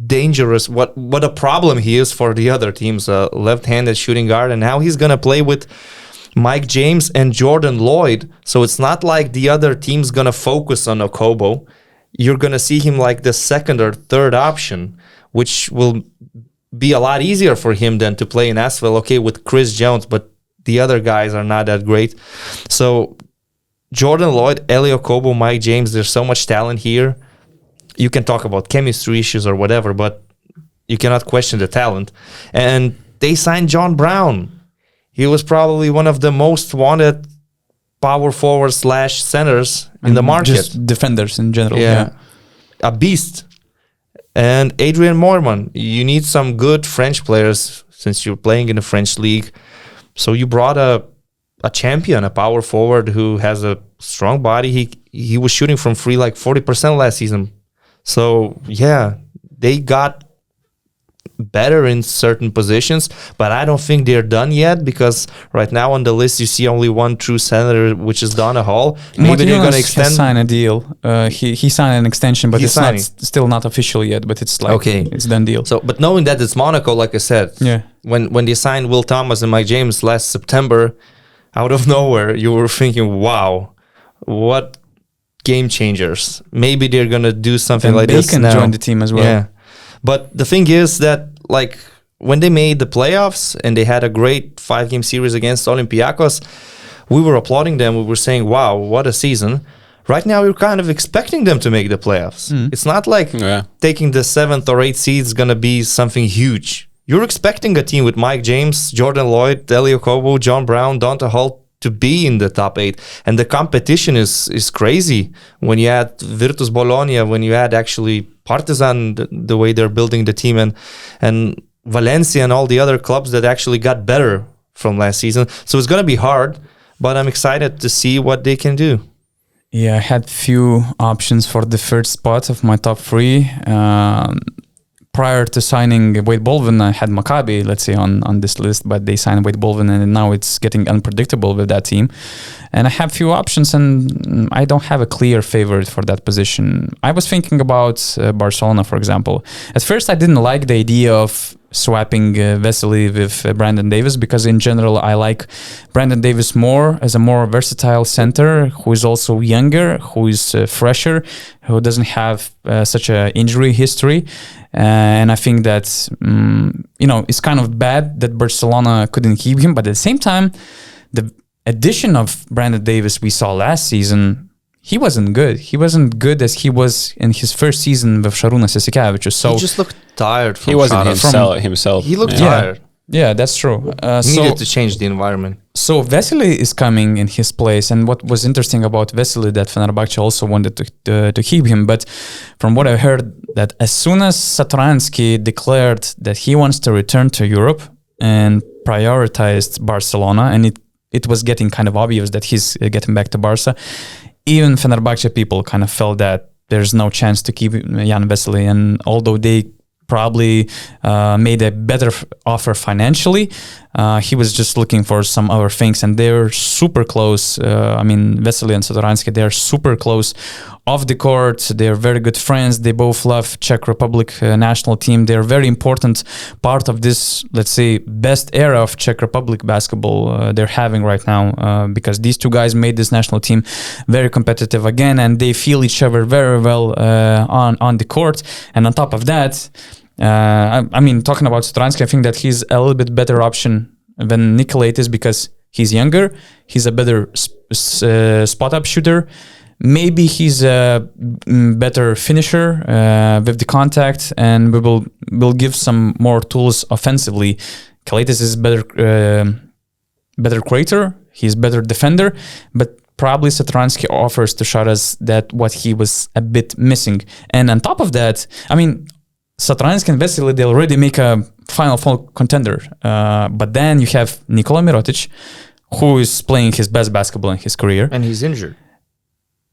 dangerous, what a problem he is for the other teams. Left-handed shooting guard, and now he's gonna play with Mike James and Jordan Lloyd. So it's not like the other team's gonna focus on Okobo. You're gonna see him like the second or third option, which will be a lot easier for him than to play in ASVEL. Okay, with Chris Jones, but the other guys are not that great. So Jordan Lloyd, Elio Kobo, Mike James, there's so much talent here. You can talk about chemistry issues or whatever, but you cannot question the talent. And they signed John Brown. He was probably one of the most wanted power forward / centers in the market. Just defenders in general. Yeah. A beast. And Adrien Morman. You need some good French players since you're playing in the French league. So you brought a champion, a power forward who has a strong body. He was shooting from free like 40% last season. So yeah, they got better in certain positions, but I don't think they're done yet, because right now on the list you see only one true center, which is Donna Hall. Maybe they're going to extend. Sign a deal. He signed an extension, but it's still not official yet. But it's like it's done deal. So, but knowing that it's Monaco, like I said, when they signed Will Thomas and Mike James last September, out of nowhere, you were thinking, wow, what game changers. Maybe they're going to do something like this now. They can join the team as well. Yeah. But the thing is that, like, when they made the playoffs and they had a great 5-game series against Olympiacos, we were applauding them. We were saying, wow, what a season. Right now, we're kind of expecting them to make the playoffs. It's not like taking the 7th or 8th seed is going to be something huge. You're expecting a team with Mike James, Jordan Lloyd, Elio Kobo, John Brown, Donta Hall to be in the top 8. And the competition is crazy. When you add Virtus Bologna, when you add actually Partizan, the way they're building the team, and Valencia and all the other clubs that actually got better from last season. So it's going to be hard, but I'm excited to see what they can do. Yeah, I had few options for the third spot of my top 3. Prior to signing Wade Baldwin, I had Maccabi, let's say, on this list, but they signed Wade Baldwin, and now it's getting unpredictable with that team. And I have few options, and I don't have a clear favorite for that position. I was thinking about Barcelona, for example. At first, I didn't like the idea of swapping Vasilije with Brandon Davis, because in general, I like Brandon Davis more as a more versatile center who is also younger, who is fresher, who doesn't have such an injury history. And I think that, it's kind of bad that Barcelona couldn't keep him. But at the same time, the addition of Brandon Davis we saw last season, he wasn't good. He wasn't good as he was in his first season with Šarūnas Jasikevičius. So he just looked tired. He wasn't himself. He looked tired. Yeah, that's true. He needed to change the environment. So Vasilije is coming in his place, and what was interesting about Vasilije that Fenerbahce also wanted to keep him. But from what I heard, that as soon as Satoransky declared that he wants to return to Europe, and prioritized Barcelona, and it was getting kind of obvious that he's getting back to Barca. Even Fenerbahce people kind of felt that there's no chance to keep Jan Vesely, and although they probably made a better offer financially, he was just looking for some other things, and they're super close. I mean, Vesely and Satoransky, they're super close off the court. They're very good friends. They both love Czech Republic national team. They're very important part of this, let's say, best era of Czech Republic basketball they're having right now, because these two guys made this national team very competitive again, and they feel each other very well on the court. And on top of that, I mean, talking about Satoransky, I think that he's a little bit better option than Nicolaitis because he's younger, he's a better spot-up shooter. Maybe he's a better finisher with the contact, and we'll give some more tools offensively. Nicolaitis is better creator, he's better defender, but probably Satoransky offers to Sharas that what he was a bit missing. And on top of that, I mean, Satoransky and Vesely, they already make a Final Four contender. But then you have Nikola Mirotic, who is playing his best basketball in his career. And he's injured.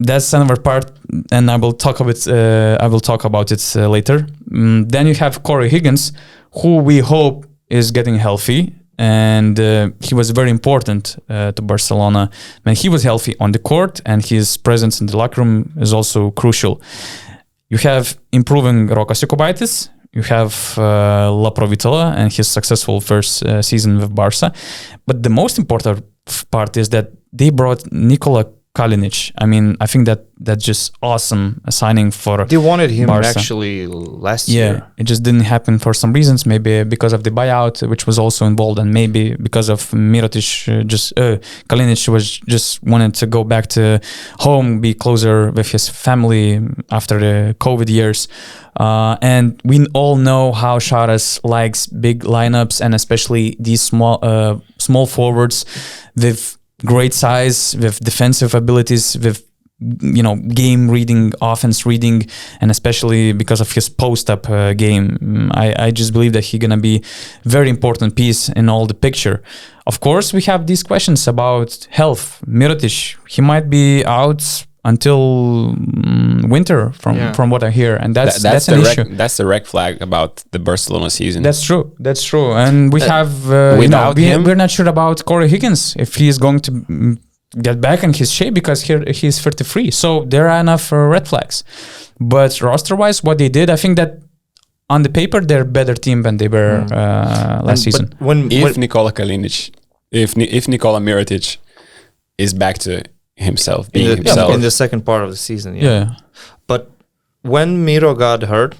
That's another part, and I will talk about it later. Then you have Corey Higgins, who we hope is getting healthy. And he was very important to Barcelona when he was healthy on the court, and his presence in the locker room is also crucial. You have improving Rokas Jokubaitis, you have Laprovitola and his successful first season with Barca. But the most important part is that they brought Nikola Kalinic. I mean, I think that's just awesome signing for They wanted him Barca. Actually last year. Yeah, it just didn't happen for some reasons. Maybe because of the buyout, which was also involved, and maybe because of Mirotic. Kalinic was just wanted to go back to home, be closer with his family after the COVID years. And we all know how Sharas likes big lineups, and especially these small forwards with great size, with defensive abilities, with game reading, offense reading, and especially because of his post-up game. I just believe that he's gonna be very important piece in all the picture. Of course, we have these questions about health. Mirotic, he might be out until winter from what I hear, and that's an issue. That's the red flag about the Barcelona season. That's true, and we have without him, we're not sure about Corey Higgins if he is going to get back in his shape, because here he's 33, so there are enough red flags. But roster wise, what they did, I think that on the paper they're a better team than they were last season. If Nikola Kalinic, if Nikola Mirotic is back to himself, being himself in the second part of the season. Yeah. But when Miro got hurt,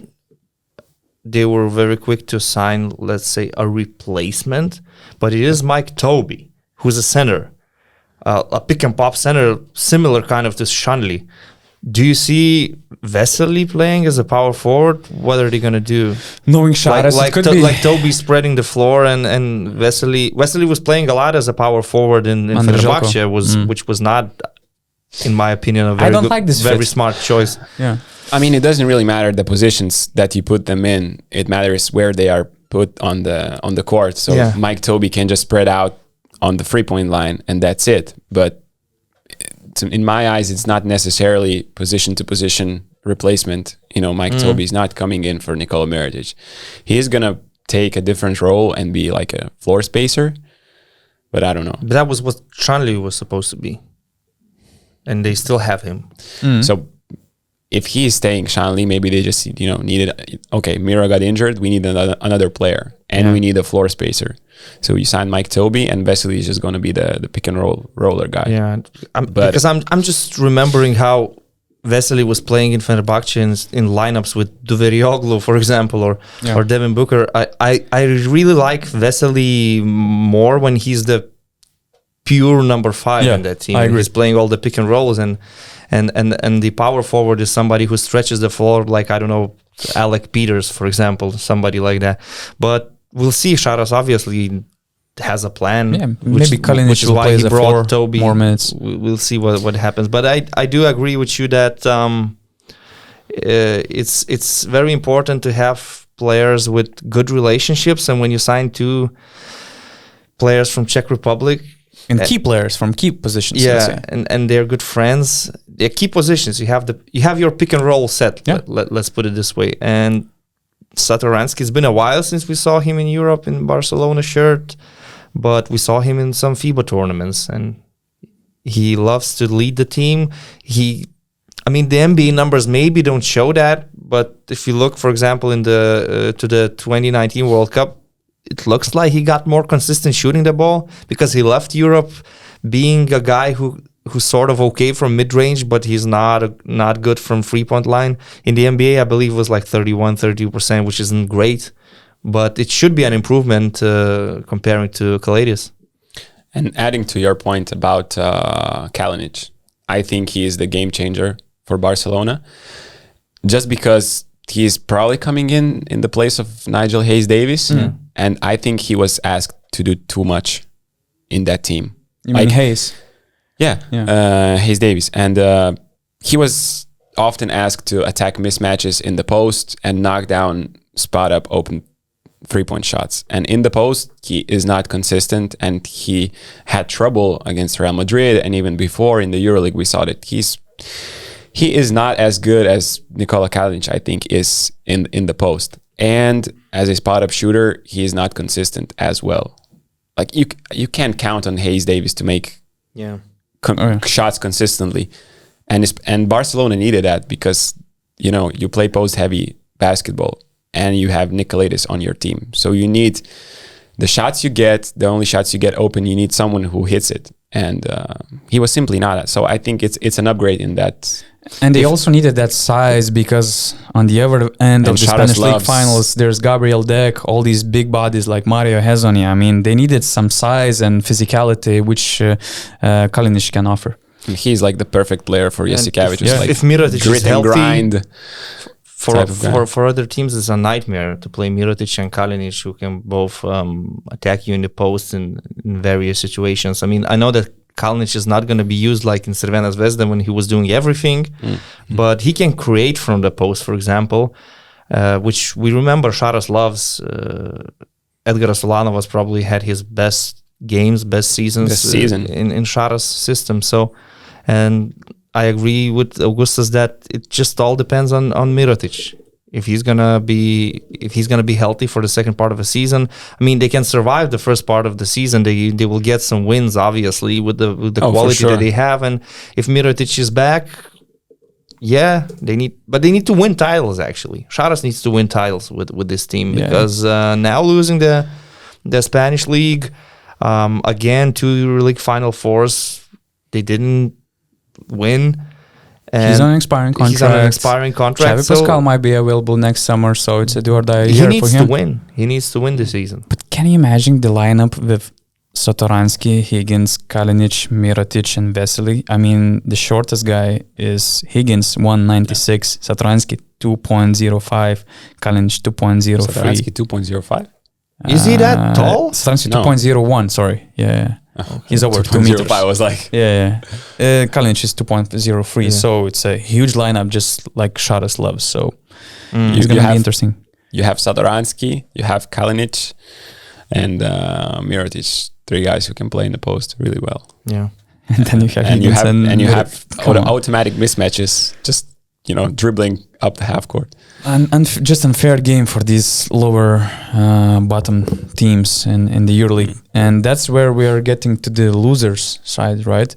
they were very quick to sign, let's say, a replacement. But it is Mike Tobey, who's a center, a pick and pop center, similar kind of to Shanley. Do you see Vesely playing as a power forward? What are they gonna do? Knowing Sharas, like it could be like Toby spreading the floor, and Vesely was playing a lot as a power forward in Fenerbahce, which was not, in my opinion, a very smart choice. Yeah, I mean, it doesn't really matter the positions that you put them in. It matters where they are put on the court. So Mike Tobey can just spread out on the 3-point line, and that's it. But in my eyes, it's not necessarily position to position replacement. Mike Tobey is not coming in for Nikola Mirotic. He is gonna take a different role and be like a floor spacer, but I don't know. But that was what Shanley was supposed to be, and they still have him. So if he is staying Shanley, maybe they just needed. Okay, Miro got injured. We need another player, and we need a floor spacer. So you sign Mike Tobey, and Vesely is just going to be the pick and roller guy. Yeah, because I'm just remembering how Vesely was playing in Fenerbahce in lineups with Duverioglu, for example, or Devin Booker. I really like Vesely more when he's the pure number 5 in that team. He's playing all the pick and rolls, and the power forward is somebody who stretches the floor, like, I don't know, Alec Peters, for example, somebody like that. But we'll see. Sharas obviously has a plan. Yeah, maybe Kalinic will play the floor Tobey more minutes. We'll see what happens. But I do agree with you that it's very important to have players with good relationships. And when you sign two players from Czech Republic. And key players from key positions. let's say. and they're good friends. They're key positions. You have your pick and roll set. Yeah. Let's put it this way. And Satoransky, it's been a while since we saw him in Europe in Barcelona shirt, but we saw him in some FIBA tournaments, and he loves to lead the team. The NBA numbers maybe don't show that, but if you look, for example, in the 2019 World Cup, it looks like he got more consistent shooting the ball because he left Europe being a guy who's sort of okay from mid-range, but he's not good from three-point line. In the NBA, I believe it was like 32%, which isn't great, but it should be an improvement comparing to Kalaitis. And adding to your point about Kalinic, I think he is the game changer for Barcelona, just because he's probably coming in the place of Nigel Hayes-Davis, and I think he was asked to do too much in that team. You mean Hayes? Yeah. Hayes-Davis. And he was often asked to attack mismatches in the post and knock down spot-up open three-point shots. And in the post, he is not consistent, and he had trouble against Real Madrid, and even before in the EuroLeague, we saw that he is not as good as Nikola Kalinic, I think, is in the post. And as a spot-up shooter, he is not consistent as well. Like, you can't count on Hayes-Davis to make shots consistently. And Barcelona needed that because, you play post-heavy basketball and you have Nicolaitis on your team. So you need the shots you get, the only shots you get open, you need someone who hits it. And he was simply not that. So I think it's an upgrade in that. And they also needed that size because on the other end of the Spanish League finals, there's Gabriel Deck, all these big bodies like Mario Hezonja. I mean, they needed some size and physicality, which Kalinic can offer. And he's like the perfect player for Jasikevic. If Mirotic is healthy, grind. For other teams, it's a nightmare to play Mirotic and Kalinic, who can both attack you in the post in various situations. I mean, I know that Kalinic is not going to be used like in Crvena Zvezda when he was doing everything, but he can create from the post, for example, which we remember Šaras loves. Edgar Solanovas probably had his best seasons in Šaras' system. So, and I agree with Augustus that it just all depends on Mirotic. If he's gonna be healthy for the second part of the season, I mean, they can survive the first part of the season. They will get some wins, obviously, with the quality that they have. And if Mirotic is back, they need to win titles. Actually, Šaras needs to win titles with this team because now losing the Spanish league again, 2 EuroLeague Final Fours, they didn't win. And he's on an expiring contract. Xavi Pascal might be available next summer, so it's a do or die year for him. He needs to win. He needs to win this season. But can you imagine the lineup with Satoransky, Higgins, Kalinic, Mirotic, and Vasilije? I mean, the shortest guy is Higgins, 196, Satoransky, 2.05, Kalinic, 2.03. Satoransky, 2.05? Is he that tall? Satoransky, 2.01, sorry. Yeah. Okay. He's over 2 meters. I was like... Kalinic is 2.03, so it's a huge lineup, just like Šaras loves. So it's going to be interesting. You have Satoransky, you have Kalinic, and Mirotic, 3 guys who can play in the post really well. Yeah. And then you have automatic mismatches, just dribbling up the half court. And just unfair game for these lower bottom teams in the EuroLeague. And that's where we are getting to the losers side, right?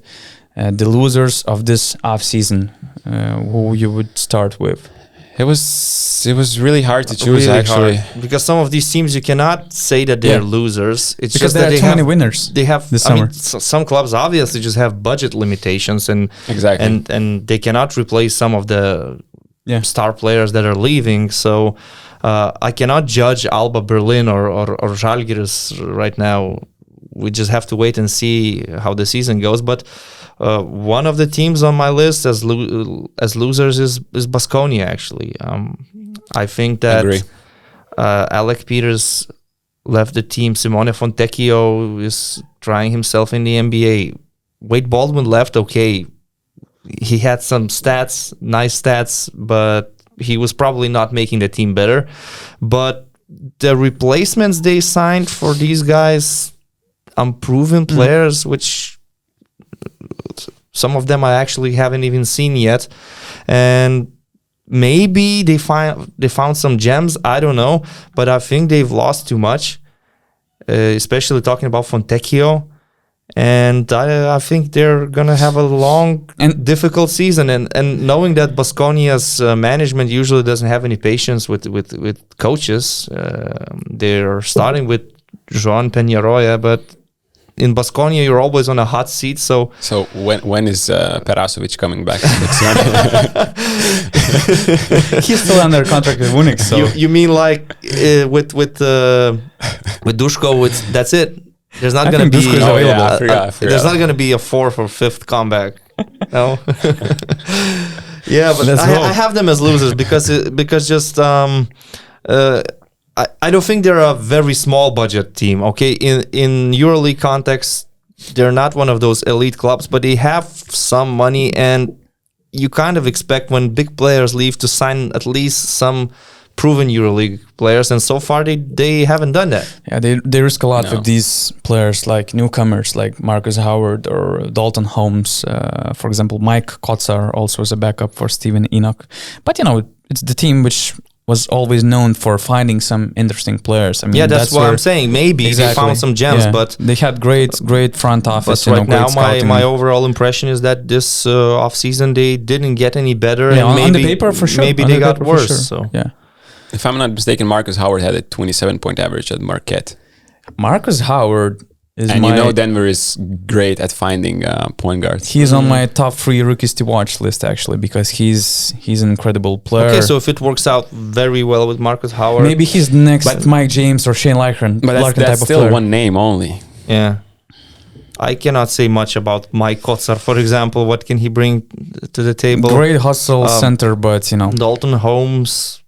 The losers of this off-season, who you would start with? It was really hard to choose, actually. Because some of these teams, you cannot say that they're losers. It's because just that there are too many winners. They have this summer. Some clubs obviously just have budget limitations, and they cannot replace some of the star players that are leaving. So I cannot judge Alba Berlin or Žalgiris right now. We just have to wait and see how the season goes. But one of the teams on my list as losers is Baskonia, actually. I think that Alec Peters left the team. Simone Fontecchio is trying himself in the NBA. Wade Baldwin left, okay. He had some nice stats, but he was probably not making the team better. But the replacements they signed for these guys, unproven players, which some of them I actually haven't even seen yet, and maybe they found some gems. I don't know, but I think they've lost too much, especially talking about Fontecchio. And I think they're gonna have a long and difficult season. And knowing that Baskonia's management usually doesn't have any patience with coaches, they're starting with Joan Peñarroya, but in Baskonia you're always on a hot seat. So when is Perasovic coming back? He's still under contract with Munich. So you mean like with Duško? That's it. There's not going to be. Oh, yeah, I forgot. There's not going to be a fourth or fifth comeback. No. Yeah, but I have them as losers because just I don't think they're a very small budget team. Okay, in EuroLeague context, they're not one of those elite clubs, but they have some money, and you kind of expect when big players leave to sign at least some proven EuroLeague players, and so far they haven't done that. Yeah, they risk a lot with these players, like newcomers like Marcus Howard or Dalton Holmes. For example, Mike Kotsar also is a backup for Steven Enoch. But it's the team which was always known for finding some interesting players. I mean, that's what I'm saying. Maybe they found some gems, but they had great front office. But right now, my overall impression is that this off season they didn't get any better. Yeah, and maybe, on the paper for sure. Maybe they got worse. Sure. So yeah. If I'm not mistaken, Marcus Howard had a 27-point average at Marquette. Marcus Howard is Denver is great at finding point guards. He's on my top 3 rookies to watch list, actually, because he's an incredible player. Okay, so if it works out very well with Marcus Howard, maybe he's next Mike James or Shane Larkin. But that's still one name only. Yeah. I cannot say much about Mike Kotsar, for example. What can he bring to the table? Great hustle center, but Dalton Holmes.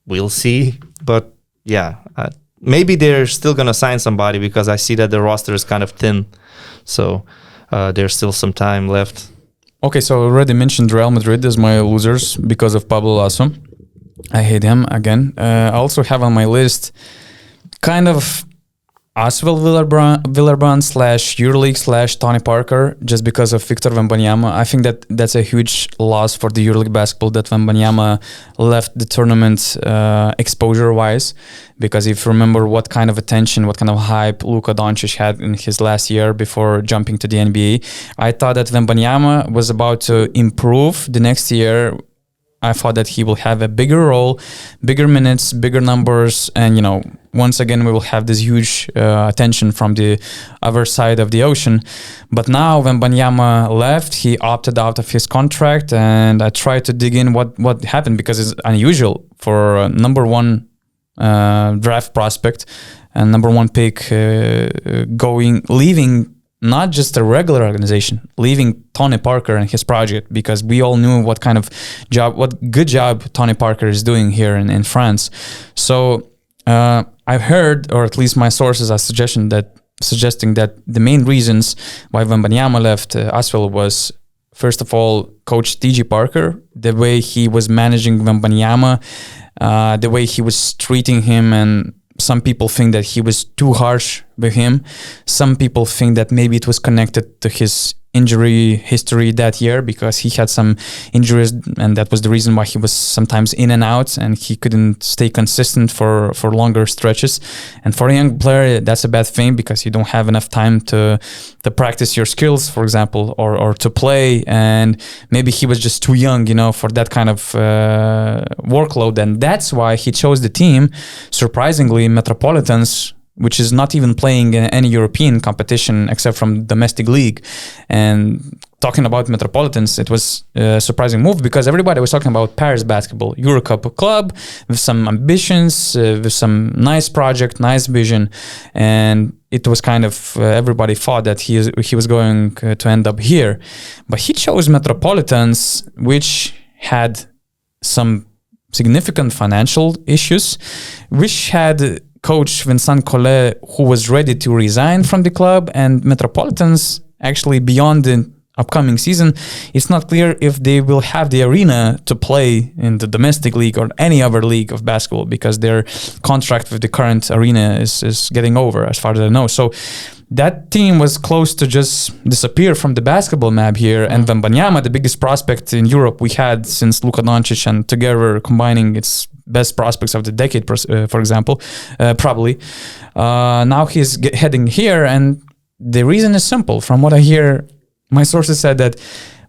We'll see, but yeah, maybe they're still gonna sign somebody because I see that the roster is kind of thin, so there's still some time left. Okay, so I already mentioned Real Madrid as my losers because of Pablo Lasso. I hate him again. I also have on my list kind of ASVEL Villeurbanne / EuroLeague / Tony Parker, just because of Victor Wembanyama. I think that's a huge loss for the EuroLeague basketball that Wembanyama left the tournament exposure-wise, because if you remember what kind of attention, what kind of hype Luka Doncic had in his last year before jumping to the NBA, I thought that Wembanyama was about to improve the next year. I thought that he will have a bigger role, bigger minutes, bigger numbers, and once again we will have this huge attention from the other side of the ocean. But now Wembanyama left, he opted out of his contract, and I tried to dig in what happened, because it's unusual for a number 1 draft prospect and number 1 pick leaving not just a regular organization, leaving Tony Parker and his project, because we all knew what good job Tony Parker is doing here in France. So I've heard, or at least my sources are suggesting that the main reasons why Wembanyama left ASVEL was, first of all, Coach TG Parker, the way he was managing Wembanyama, the way he was treating him, and some people think that he was too harsh with him. Some people think that maybe it was connected to his injury history that year, because he had some injuries, and that was the reason why he was sometimes in and out, and he couldn't stay consistent for longer stretches. And for a young player, that's a bad thing, because you don't have enough time to practice your skills, for example, or to play. And maybe he was just too young, for that kind of workload. And that's why he chose the team, surprisingly, Metropolitans, which is not even playing in any European competition except from domestic league. And talking about Metropolitans, it was a surprising move, because everybody was talking about Paris basketball, Eurocup club with some ambitions, with some nice project, nice vision. And it was kind of, everybody thought that he was going to end up here. But he chose Metropolitans, which had some significant financial issues, which had Coach Vincent Collet, who was ready to resign from the club, and Metropolitans, actually beyond the upcoming season, it's not clear if they will have the arena to play in the domestic league or any other league of basketball, because their contract with the current arena is getting over, as far as I know. So that team was close to just disappear from the basketball map here. And Wembanyama, the biggest prospect in Europe we had since Luka Doncic, and together combining its best prospects of the decade, for example, probably. Now he's heading here, and the reason is simple. From what I hear, my sources said that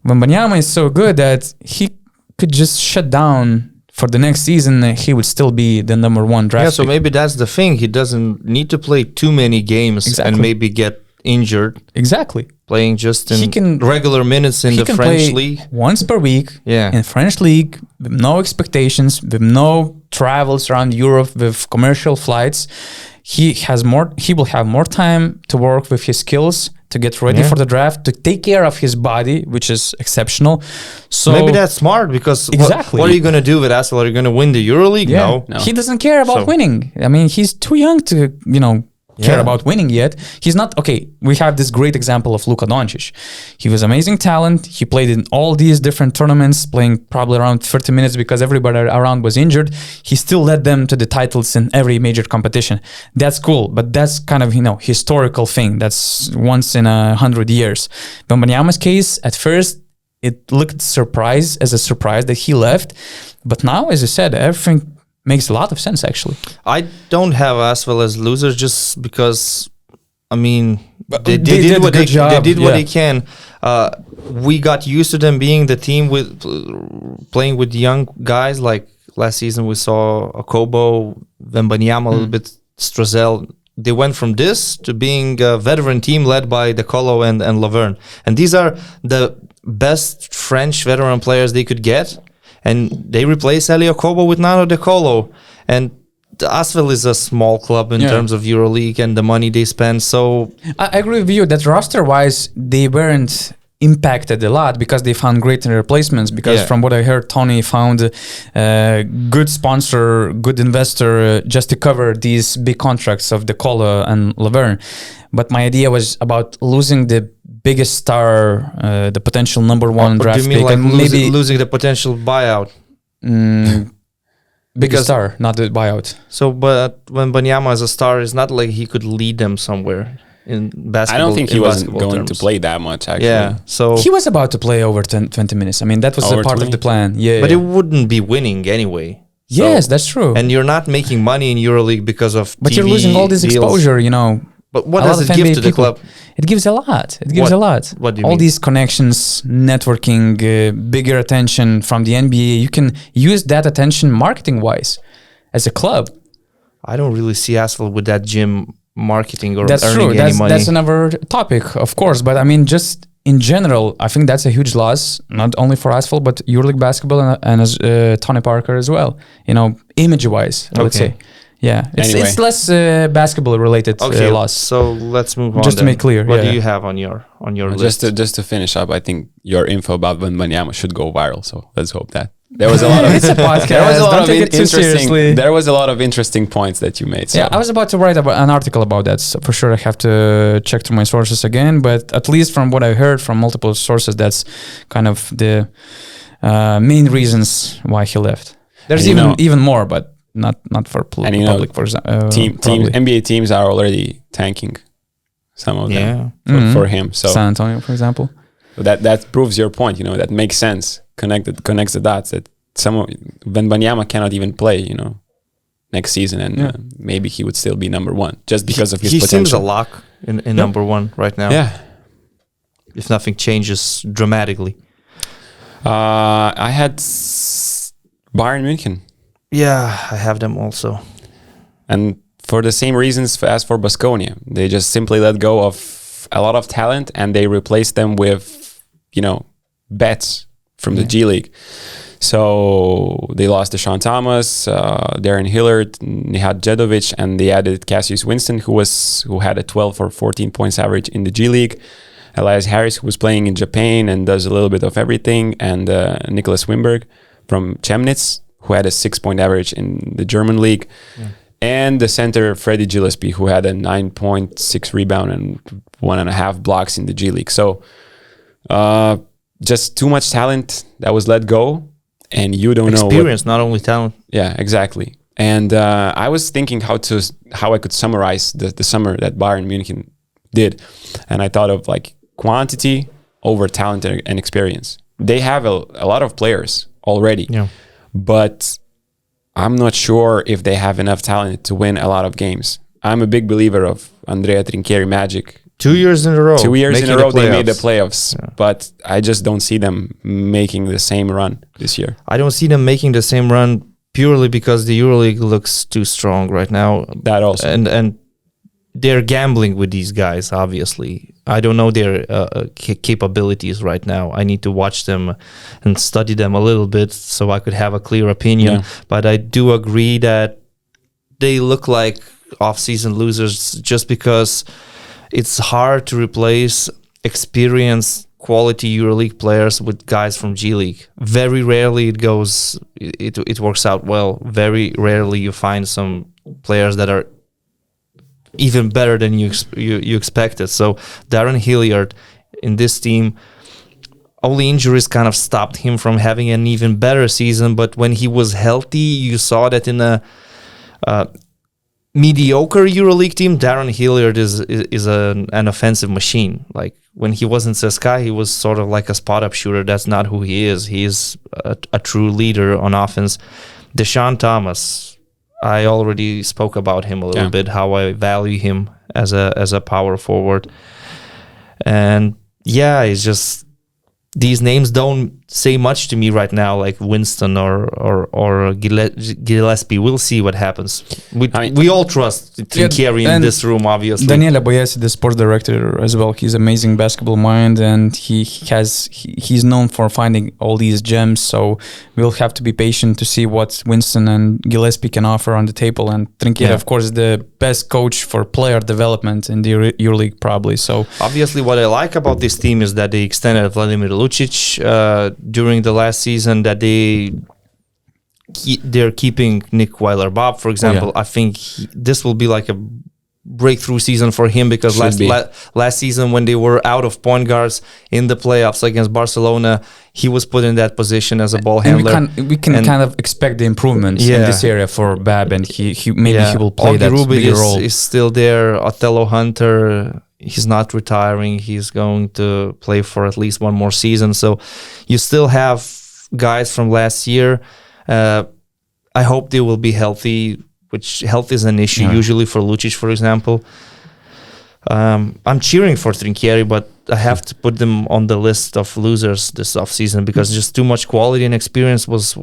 Wembanyama is so good that he could just shut down for the next season. He would still be the number one draft pick. So maybe that's the thing. He doesn't need to play too many games and maybe get injured. Exactly. Playing just in regular minutes in the French league. Once per week in French league, with no expectations, with no travels around Europe, with commercial flights. He will have more time to work with his skills, to get ready for the draft, to take care of his body, which is exceptional. So maybe that's smart, because what are you going to do with ASVEL? Are you going to win the EuroLeague? No. He doesn't care about winning. I mean, he's too young to, care about winning yet. He's not, we have this great example of Luka Doncic. He was amazing talent. He played in all these different tournaments, playing probably around 30 minutes because everybody around was injured. He still led them to the titles in every major competition. That's cool, but that's kind of, historical thing. That's once in 100 years. Wembanyama's case, at first, it looked as a surprise that he left. But now, as you said, everything makes a lot of sense, actually. I don't have ASVEL as losers just because, they did what they did what they can. We got used to them being the team with playing with young guys. Like last season, we saw Okobo, Wembanyama, a little bit, Strazel. They went from this to being a veteran team led by De Colo and Laverne. And these are the best French veteran players they could get. And they replace Elie Okobo with Nano De Colo. And the ASVEL is a small club in terms of EuroLeague and the money they spend. So I agree with you that roster-wise, they weren't impacted a lot because they found great replacements. Because from what I heard, Tony found a good sponsor, good investor just to cover these big contracts of De Colo and Laverne. But my idea was about losing the biggest star, the potential number one draft pick. Do you mean like maybe losing the potential buyout? Biggest star, not the buyout. So, but when Wembanyama as a star, is not like he could lead them somewhere in basketball. I don't think he wasn't going terms. to play that much, actually. Yeah, so he was about to play over 20 minutes. I mean, that was a part 20? of the plan. Yeah, but it wouldn't be winning anyway. Yes, that's true. And you're not making money in EuroLeague because of But TV you're losing all this deals. exposure, But what does it give to the club? It gives a lot. It gives a lot. What do you all mean? these connections, networking, bigger attention from the NBA. You can use that attention marketing-wise as a club. I don't really see ASVEL with that gym marketing or That's earning true. any money. That's another topic, of course. But I mean, just in general, I think that's a huge loss, not only for ASVEL, but EuroLeague basketball and as Tony Parker as well. Image-wise, I would say. Yeah, it's less basketball related loss. So let's move on. Just to make clear, what do you have on your list? Just to finish up, I think your info about Wembanyama should go viral. So let's hope that there was a lot of it's a podcast. There was a lot of interesting points that you made. So. Yeah, I was about to write an article about that. So for sure, I have to check through my sources again. But at least from what I heard from multiple sources, that's kind of the main reasons why he left. There's even more, but not for public, for example. NBA teams are already tanking some of them for him. So San Antonio, for example. That proves your point. That makes sense. Connects the dots. That Wembanyama cannot even play. Next season, and maybe he would still be number one just because of his potential. He seems a lock in number one right now. Yeah. If nothing changes dramatically. I had Bayern München. Yeah, I have them also. And for the same reasons as for Baskonia. They just simply let go of a lot of talent and they replaced them with, bets from the G League. So they lost Deshaun Thomas, Darren Hillard, Nihat Djedovic, and they added Cassius Winston, who had a 12 or 14 points average in the G League. Elias Harris, who was playing in Japan and does a little bit of everything, and Nicholas Wimberg from Chemnitz, who had a 6-point average in the German league, and the center Freddie Gillespie, who had a 9.6 rebound and 1.5 blocks in the G League. So Just too much talent that was let go, and you don't know Experience, not only talent. Yeah, exactly. And I was thinking how I could summarize the summer that Bayern Munich did, and I thought of like quantity over talent and experience. They have a lot of players already, but I'm not sure if they have enough talent to win a lot of games. I'm a big believer of Andrea Trinchieri magic. 2 years in a row. 2 years in a row they made the playoffs, but I just don't see them making the same run this year. I don't see them making the same run purely because the EuroLeague looks too strong right now. That also. And they're gambling with these guys, obviously. I don't know their capabilities right now. I need to watch them and study them a little bit so I could have a clear opinion. Yeah. But I do agree that they look like off-season losers just because it's hard to replace experienced quality EuroLeague players with guys from G League. Very rarely it works out well. Very rarely you find some players that are even better than you expected. So Darren Hilliard in this team, only injuries kind of stopped him from having an even better season. But when he was healthy, you saw that in a mediocre EuroLeague team, Darren Hilliard is an offensive machine. Like when he was in CSKA, he was sort of like a spot-up shooter. That's not who he is. He is a true leader on offense. Deshaun Thomas, I already spoke about him a little bit, how I value him as a power forward. And yeah, it's just these names don't say much to me right now, like Winston or Gillespie. We'll see what happens. We all trust Trinchieri in this room, obviously. Daniele Boyesi, the sports director as well, he's amazing basketball mind, and he's known for finding all these gems. So we'll have to be patient to see what Winston and Gillespie can offer on the table. And Trinchieri, of course, is the best coach for player development in the EuroLeague, probably. So obviously, what I like about this team is that they extended Vladimir Lucic during the last season, that they're keeping Nick Weiler-Bob, for example. I think this will be like a breakthrough season for him because last season when they were out of point guards in the playoffs against Barcelona, he was put in that position as a ball handler. We can kind of expect the improvements in this area for Bab, and he will play that bigger role. Is still there. Othello Hunter, he's not retiring. He's going to play for at least one more season. So you still have guys from last year. I hope they will be healthy, which health is an issue usually for Lucic, for example. I'm cheering for Trinchieri, but I have to put them on the list of losers this offseason because just too much quality and experience was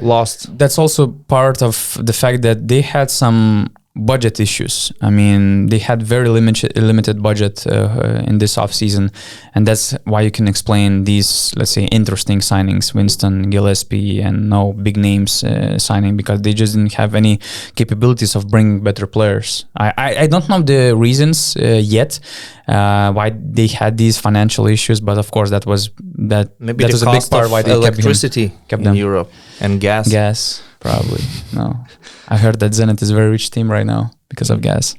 lost. That's also part of the fact that they had some budget issues. I mean, they had very limited budget in this offseason, and that's why you can explain these, let's say, interesting signings, Winston, Gillespie, and no big names signing, because they just didn't have any capabilities of bringing better players. I don't know the reasons yet why they had these financial issues, but of course that was a big part why they kept them in Europe and gas. Probably. No. I heard that Zenit is a very rich team right now because of gas.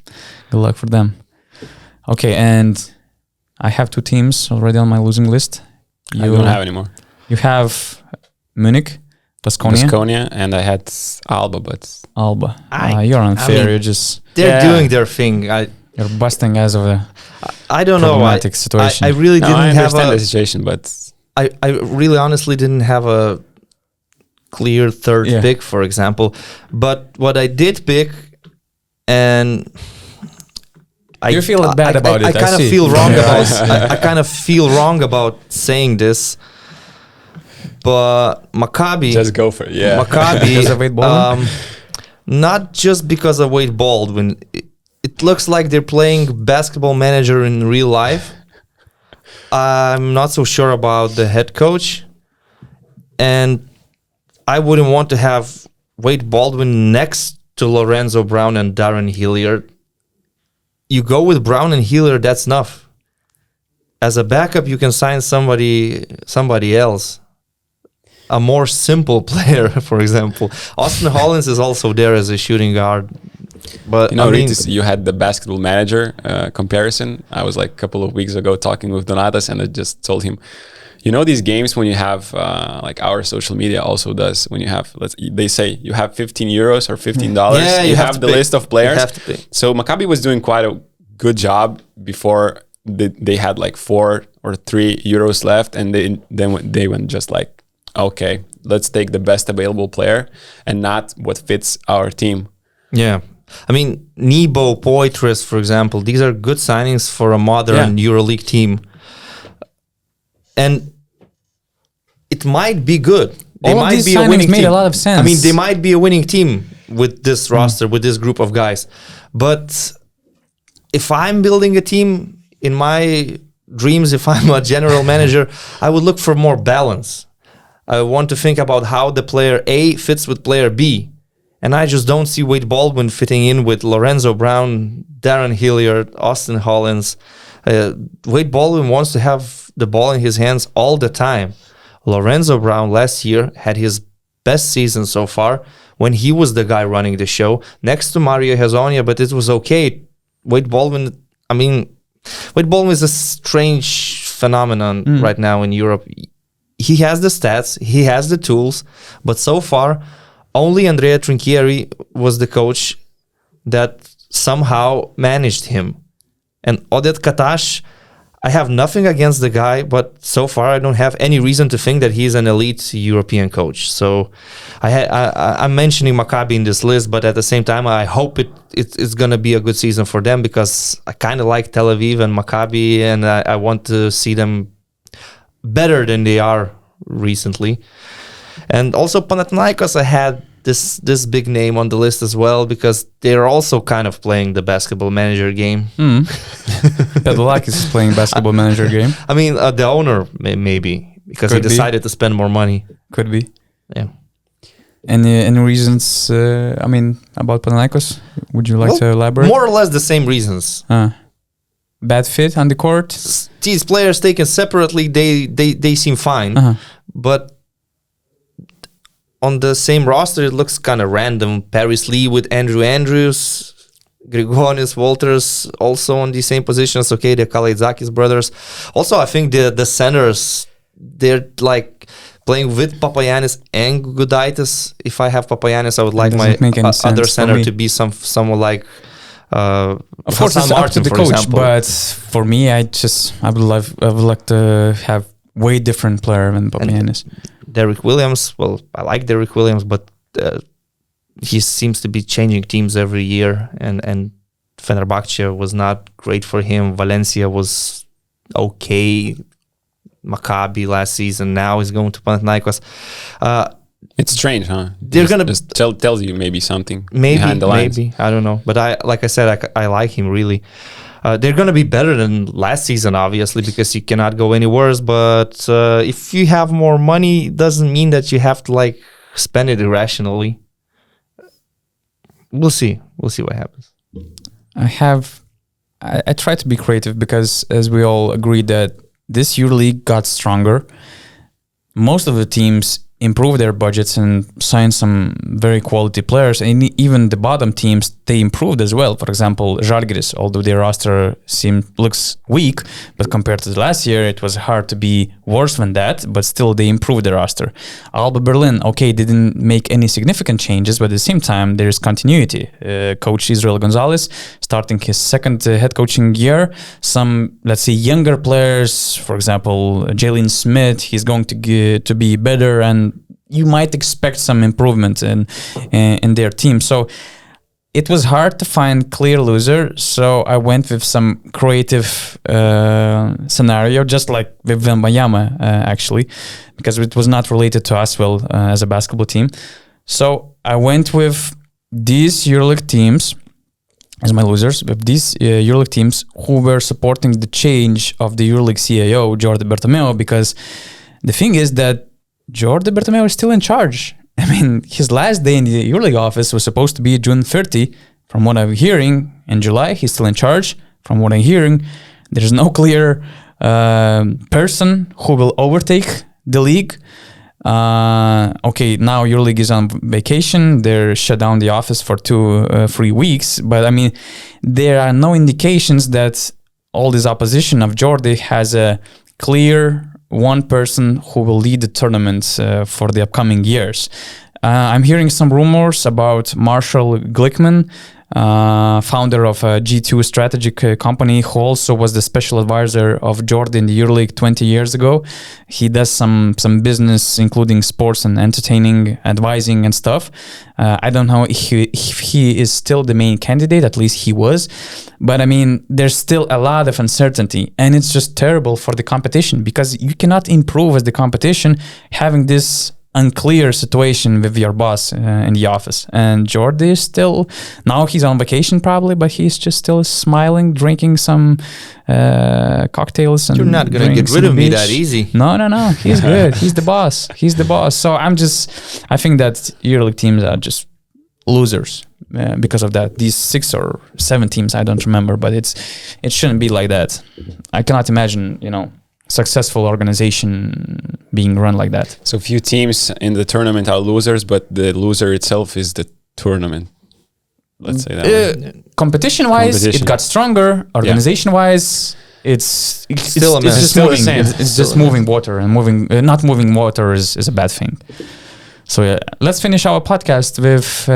Good luck for them. Okay, and I have two teams already on my losing list. I don't have anymore. You have Munich, Baskonia, and I had Alba, but... Alba. You're unfair. They're doing their thing. You're busting guys of a I don't know. problematic situation. I really didn't have understand the situation, but... I really honestly didn't have a clear third pick, for example, but what I did pick, and you feel bad about it. I kind of feel wrong about. I kind of feel wrong about saying this, but Maccabi. Just go for it. Yeah, Maccabi. Because of Wade Baldwin? Not just because of Wade Baldwin. It looks like they're playing Basketball Manager in real life. I'm not so sure about the head coach, and I wouldn't want to have Wade Baldwin next to Lorenzo Brown and Darren Hilliard. You go with Brown and Hilliard, that's enough. As a backup, you can sign somebody else. A more simple player, for example. Austin Hollins is also there as a shooting guard. But You know, I mean, Rytis, you had the basketball manager comparison. I was like a couple of weeks ago talking with Donatas, and I just told him, you know, these games when you have like our social media also does, when you have, they say you have 15 euros or $15. Yeah, you have the pay. list of players. You have to pay. So Maccabi was doing quite a good job before they had like 4 or 3 euros left, and they went just like, okay, let's take the best available player and not what fits our team. Yeah. I mean, Nebo, Poitras, for example, these are good signings for a modern EuroLeague team. And it might be good. They All of might these be a signings winning made team. a lot of sense. I mean, they might be a winning team with this roster, with this group of guys. But if I'm building a team in my dreams, if I'm a general manager, I would look for more balance. I want to think about how the player A fits with player B. And I just don't see Wade Baldwin fitting in with Lorenzo Brown, Darren Hilliard, Austin Hollins. Wade Baldwin wants to have the ball in his hands all the time. Lorenzo Brown last year had his best season so far when he was the guy running the show next to Mario Hezonja, but it was okay. Wade Baldwin is a strange phenomenon right now in Europe. He has the stats, he has the tools, but so far, only Andrea Trinchieri was the coach that somehow managed him. And Odet Katash, I have nothing against the guy, but so far I don't have any reason to think that he's an elite European coach. So I'm mentioning Maccabi in this list, but at the same time, I hope it's going to be a good season for them, because I kind of like Tel Aviv and Maccabi, and I want to see them better than they are recently. And also Panathinaikos, I had this big name on the list as well, because they're also kind of playing the basketball manager game. Pedolakis is playing basketball manager game. I mean, the owner maybe, because he decided to spend more money. Could be. Yeah. Any reasons, about Panathinaikos? Would you like to elaborate? More or less the same reasons. Bad fit on the court? These players taken separately, they seem fine. But on the same roster, it looks kind of random. Paris Lee with Andrew Andrews, Grigonis, Walters also on the same positions. Okay, the Kalaitzakis brothers. Also, I think the centers, they're like playing with Papagiannis and Gudaitis. If I have Papagiannis, I would like my other center to be someone like of course, it's up to the coach, example. But for me, I would like to have way different player than Papagiannis. Derrick Williams, well, I like Derrick Williams, but he seems to be changing teams every year, and Fenerbahce was not great for him. Valencia was okay. Maccabi last season, now he's going to Panathinaikos. It's strange, huh? They're gonna tells you maybe something behind the lines. Maybe I don't know, but I like him really. They're gonna be better than last season, obviously, because you cannot go any worse. But if you have more money, it doesn't mean that you have to spend it irrationally. We'll see what happens. I try to be creative, because as we all agree that this EuroLeague got stronger. Most of the teams improved their budgets and signed some very quality players, and even the bottom teams, they improved as well. For example, Žalgiris, although their roster looks weak, but compared to the last year, it was hard to be worse than that, but still they improved their roster. Alba Berlin, okay, didn't make any significant changes, but at the same time, there is continuity. Coach Israel Gonzalez starting his second head coaching year. Some, let's say, younger players, for example, Jalen Smith, he's going to be better, and you might expect some improvement in their team. So it was hard to find clear loser. So I went with some creative scenario, just like with Wembanyama, actually, because it was not related to ASVEL as a basketball team. So I went with these EuroLeague teams as my losers, with these EuroLeague teams who were supporting the change of the EuroLeague CAO, Jordi Bertomeu, because the thing is that Jordi Bertomeu is still in charge. I mean, his last day in the EuroLeague office was supposed to be June 30. From what I'm hearing, in July, he's still in charge. From what I'm hearing, there's no clear person who will overtake the league. Okay, now EuroLeague is on vacation. They're shut down the office for 3 weeks. But I mean, there are no indications that all this opposition of Jordi has a clear one person who will lead the tournament for the upcoming years. I'm hearing some rumors about Marshall Glickman, founder of a G2 strategic company, who also was the special advisor of Jordi in the EuroLeague 20 years ago. He does some business, including sports and entertaining, advising and stuff. I don't know if he is still the main candidate, at least he was. But I mean, there's still a lot of uncertainty, and it's just terrible for the competition because you cannot improve as the competition having this unclear situation with your boss in the office. And Jordi is still, now he's on vacation probably, but he's just still smiling, drinking some cocktails. And you're not going to get rid of me that easy. No. He's good. He's the boss. So I think that EuroLeague teams are just losers because of that. These 6 or 7 teams, I don't remember, but it shouldn't be like that. I cannot imagine, successful organization being run like that. So few teams in the tournament are losers, but the loser itself is the tournament. Let's say that. Competition-wise, it got stronger. Organization-wise, it's still a mess. It's just still moving. the same. It's just moving water, and not moving water is a bad thing. So let's finish our podcast with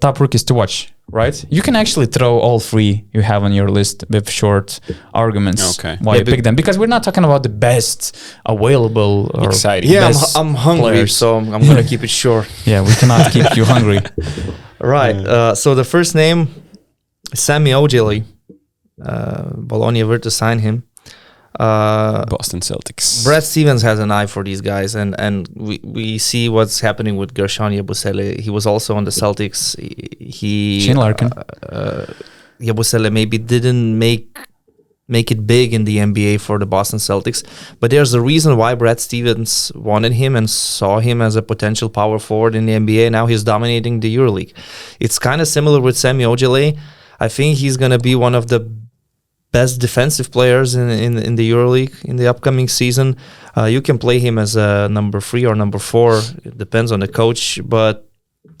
top rookies to watch. Right? You can actually throw all 3 you have on your list with short arguments why you pick them, because we're not talking about the best available or exciting. Yeah, best I'm hungry, players. so I'm going to keep it short. Yeah, we cannot keep you hungry. Right. So the first name, Sami Ojeleye. Bologna were to sign him. Boston Celtics. Brad Stevens has an eye for these guys, and we see what's happening with Gershon Yabusele. He was also on the Celtics. Shane Larkin. Yabusele maybe didn't make it big in the NBA for the Boston Celtics, but there's a reason why Brad Stevens wanted him and saw him as a potential power forward in the NBA. Now he's dominating the EuroLeague. It's kind of similar with Sami Ojeleye. I think he's going to be one of the best defensive players in the EuroLeague in the upcoming season. You can play him as a number 3 or number 4. It depends on the coach. But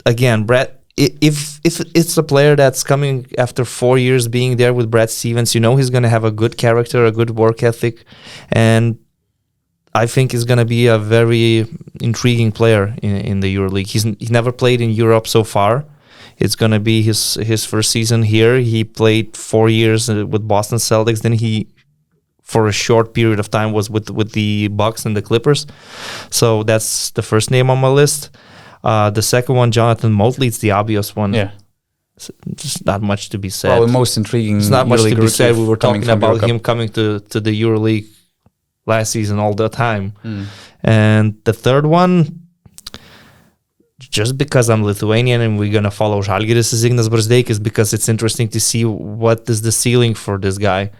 again, Brad, if it's a player that's coming after 4 years being there with Brad Stevens, he's going to have a good character, a good work ethic, and I think he's going to be a very intriguing player in the EuroLeague. He never played in Europe so far. It's going to be his first season here. He played 4 years with Boston Celtics. Then he, for a short period of time, was with the Bucks and the Clippers. So that's the first name on my list. The second one, Jonathan Motley, it's the obvious one. Yeah. Just not much to be said. Well, the most intriguing. It's not much to be said. We were talking about Eurocup. him coming to the EuroLeague last season all the time. And the third one, just because I'm Lithuanian and we're going to follow Žalgiris, is Ignas Brazdeikis, because it's interesting to see what is the ceiling for this guy.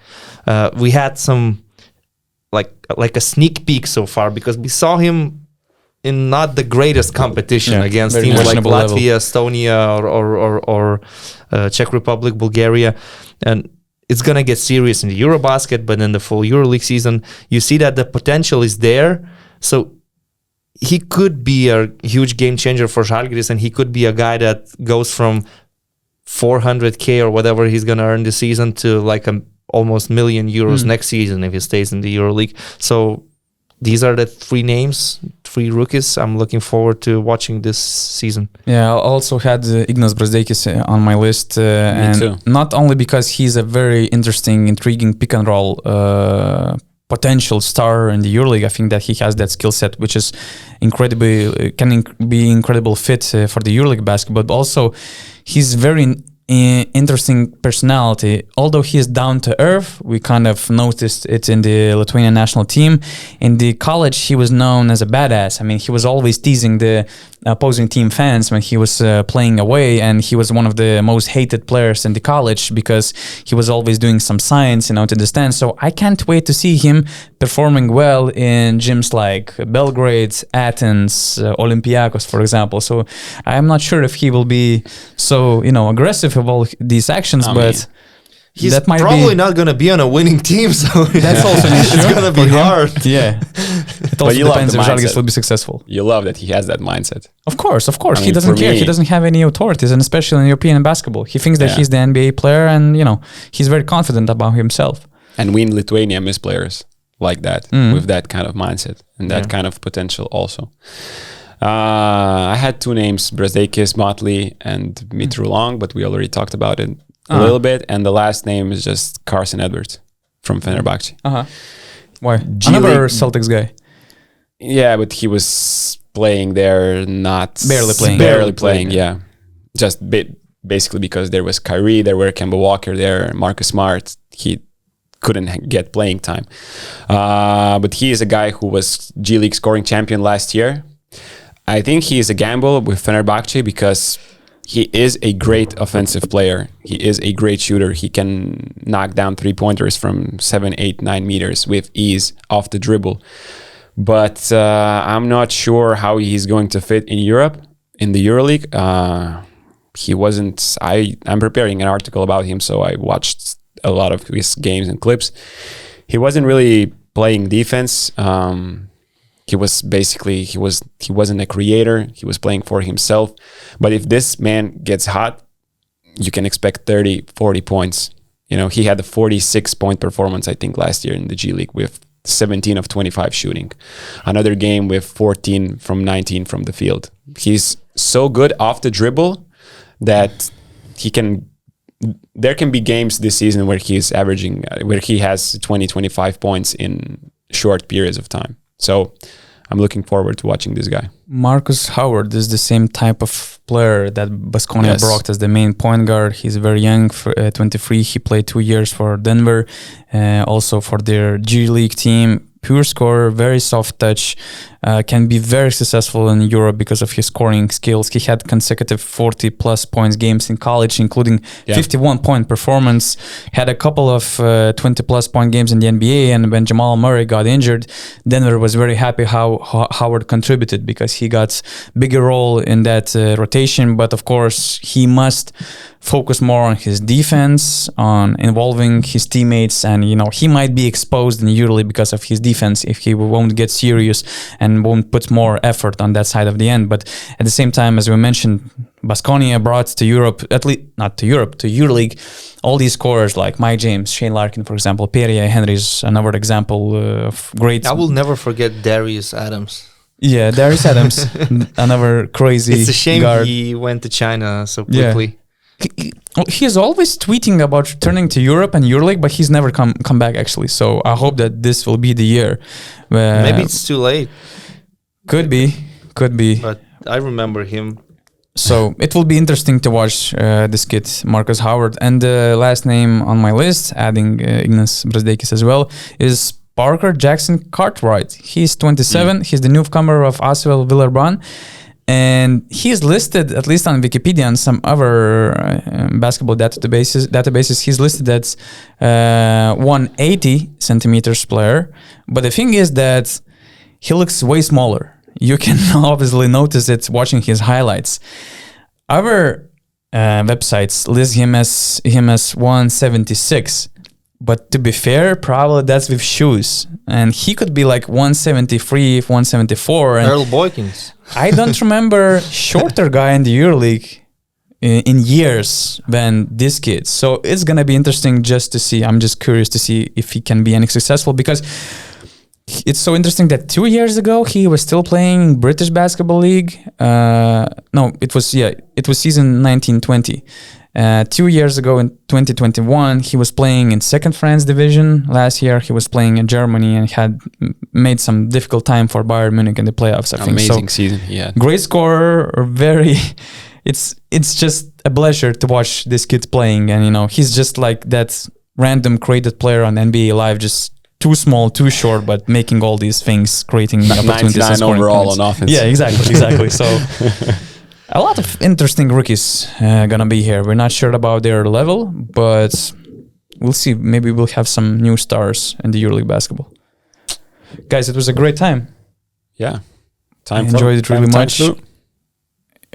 We had some, like a sneak peek so far, because we saw him in not the greatest competition against teams like Latvia, Estonia, or Czech Republic, Bulgaria. And it's going to get serious in the Eurobasket, but in the full EuroLeague season, you see that the potential is there. So he could be a huge game changer for Žalgiris, and he could be a guy that goes from 400K or whatever he's going to earn this season to like almost €1 million next season if he stays in the EuroLeague. So these are the 3 names, 3 rookies I'm looking forward to watching this season. Yeah, I also had Ignas Brazdeikis on my list. And too. Not only because he's a very interesting, intriguing pick and roll potential star in the EuroLeague. I think that he has that skill set, which is be incredible fit for the EuroLeague basketball. But also, he's very interesting personality. Although he is down to earth, we kind of noticed it in the Lithuanian national team. In the college, he was known as a badass. I mean, he was always teasing the opposing team fans when he was playing away, and he was one of the most hated players in the college because he was always doing some science, to the stand. So I can't wait to see him performing well in gyms like Belgrade, Athens, Olympiacos, for example. So I'm not sure if he will be so, aggressive of all these actions, but He's that might probably not going to be on a winning team, so That's also an issue. it's going to be for him. hard. Yeah. It also you love depends the if Žalgiris mindset. will be successful. You love that he has that mindset. Of course. I He mean, doesn't for care. me- He doesn't have any authorities, and especially in European basketball. He thinks that Yeah. he's the NBA player, and he's very confident about himself. And we in Lithuania miss players like that, with that kind of mindset and that kind of potential also. I had two names, Brazdeikis, Motley, and Mitru Long, but we already talked about it a little bit. And the last name is just Carson Edwards from Fenerbahce. Why? G Another League- Celtics guy. Yeah, but he was playing there, not Barely playing. Barely playing, yeah. Just basically because there was Kyrie, there were Kemba Walker there, Marcus Smart. He couldn't get playing time. But he is a guy who was G League scoring champion last year. I think he is a gamble with Fenerbahce because he is a great offensive player. He is a great shooter. He can knock down 3-pointers from 7, 8, 9 meters with ease off the dribble. But I'm not sure how he's going to fit in Europe, in the EuroLeague. He wasn't... I'm preparing an article about him, so I watched a lot of his games and clips. He wasn't really playing defense. He was basically, he wasn't a creator. He was playing for himself. But if this man gets hot, you can expect 30, 40 points. He had a 46-point performance, I think, last year in the G League with 17 of 25 shooting. Another game with 14 from 19 from the field. He's so good off the dribble that there can be games this season where he has 20, 25 points in short periods of time. So I'm looking forward to watching this guy. Marcus Howard is the same type of player that Baskonia Yes. brought as the main point guard. He's very young, 23. He played 2 years for Denver, also for their G League team. Pure scorer, very soft touch, can be very successful in Europe because of his scoring skills. He had consecutive 40-plus points games in college, including 51-point performance. Had a couple of 20-plus point games in the NBA, and when Jamal Murray got injured, Denver was very happy how Howard contributed because he got bigger role in that rotation. But of course, he must focus more on his defense, on involving his teammates, and he might be exposed in EuroLeague because of his defense if he won't get serious and won't put more effort on that side of the end. But at the same time, as we mentioned, Baskonia brought to Europe, at least not to Europe, to EuroLeague, all these scorers like Mike James, Shane Larkin, for example. Pierre Henry is another example of great. I will never forget Darius Adams. Yeah, Darius Adams, another crazy It's a shame guard. he went to China so quickly. He's always tweeting about returning to Europe and EuroLeague, but he's never come back actually. So I hope that this will be the year. Maybe it's too late. Could be. But I remember him. So it will be interesting to watch this kid, Marcus Howard. And the last name on my list, adding Ignas Brazdeikis as well, is Parker Jackson Cartwright. He's 27. He's the newcomer of ASVEL Villeurbanne. And he is listed, at least on Wikipedia and some other basketball databases, he's listed as 180 centimeters player. But the thing is that he looks way smaller. You can obviously notice it watching his highlights. Other websites list him as 176. But to be fair, probably that's with shoes. And he could be like 173, 174. And Earl Boykins. I don't remember shorter guy in the EuroLeague in years than this kid. So it's going to be interesting just to see. I'm just curious to see if he can be any successful, because it's so interesting that 2 years ago he was still playing British Basketball League. It was season 1920. 2 years ago in 2021, he was playing in second France division. Last year, he was playing in Germany and had made some difficult time for Bayern Munich in the playoffs. I think. Amazing season, yeah. Great scorer, very. It's just a pleasure to watch this kid playing, and he's just like that random created player on NBA Live, just too small, too short, but making all these things, creating opportunities. 99 and scoring overall points. on offense. Yeah, exactly. So. A lot of interesting rookies gonna be here. We're not sure about their level, but we'll see. Maybe we'll have some new stars in the EuroLeague basketball. Guys, it was a great time. Yeah. I enjoyed it really much.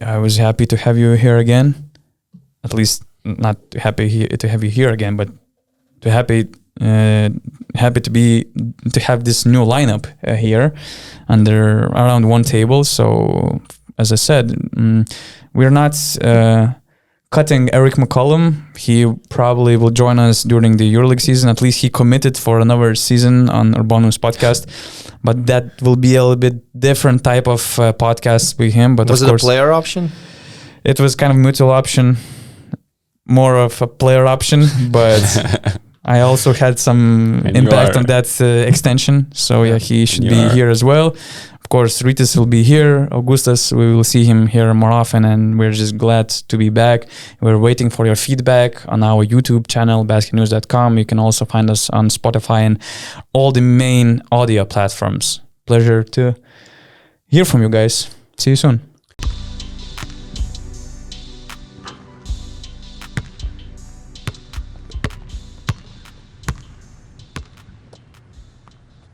I was happy to have you here again. At least not happy to have you here again, but happy to have this new lineup here under around one table. So as I said, we're not cutting Eric McCollum. He probably will join us during the EuroLeague season. At least he committed for another season on URBONUS podcast. But that will be a little bit different type of podcast with him. But was of it course, a player option? It was kind of mutual option, more of a player option. But I also had some impact on that extension. So yeah, he should be here as well. Of course, Rytis will be here. Augustas, we will see him here more often, and we're just glad to be back. We're waiting for your feedback on our YouTube channel, BasketNews.com. You can also find us on Spotify and all the main audio platforms. Pleasure to hear from you guys. See you soon.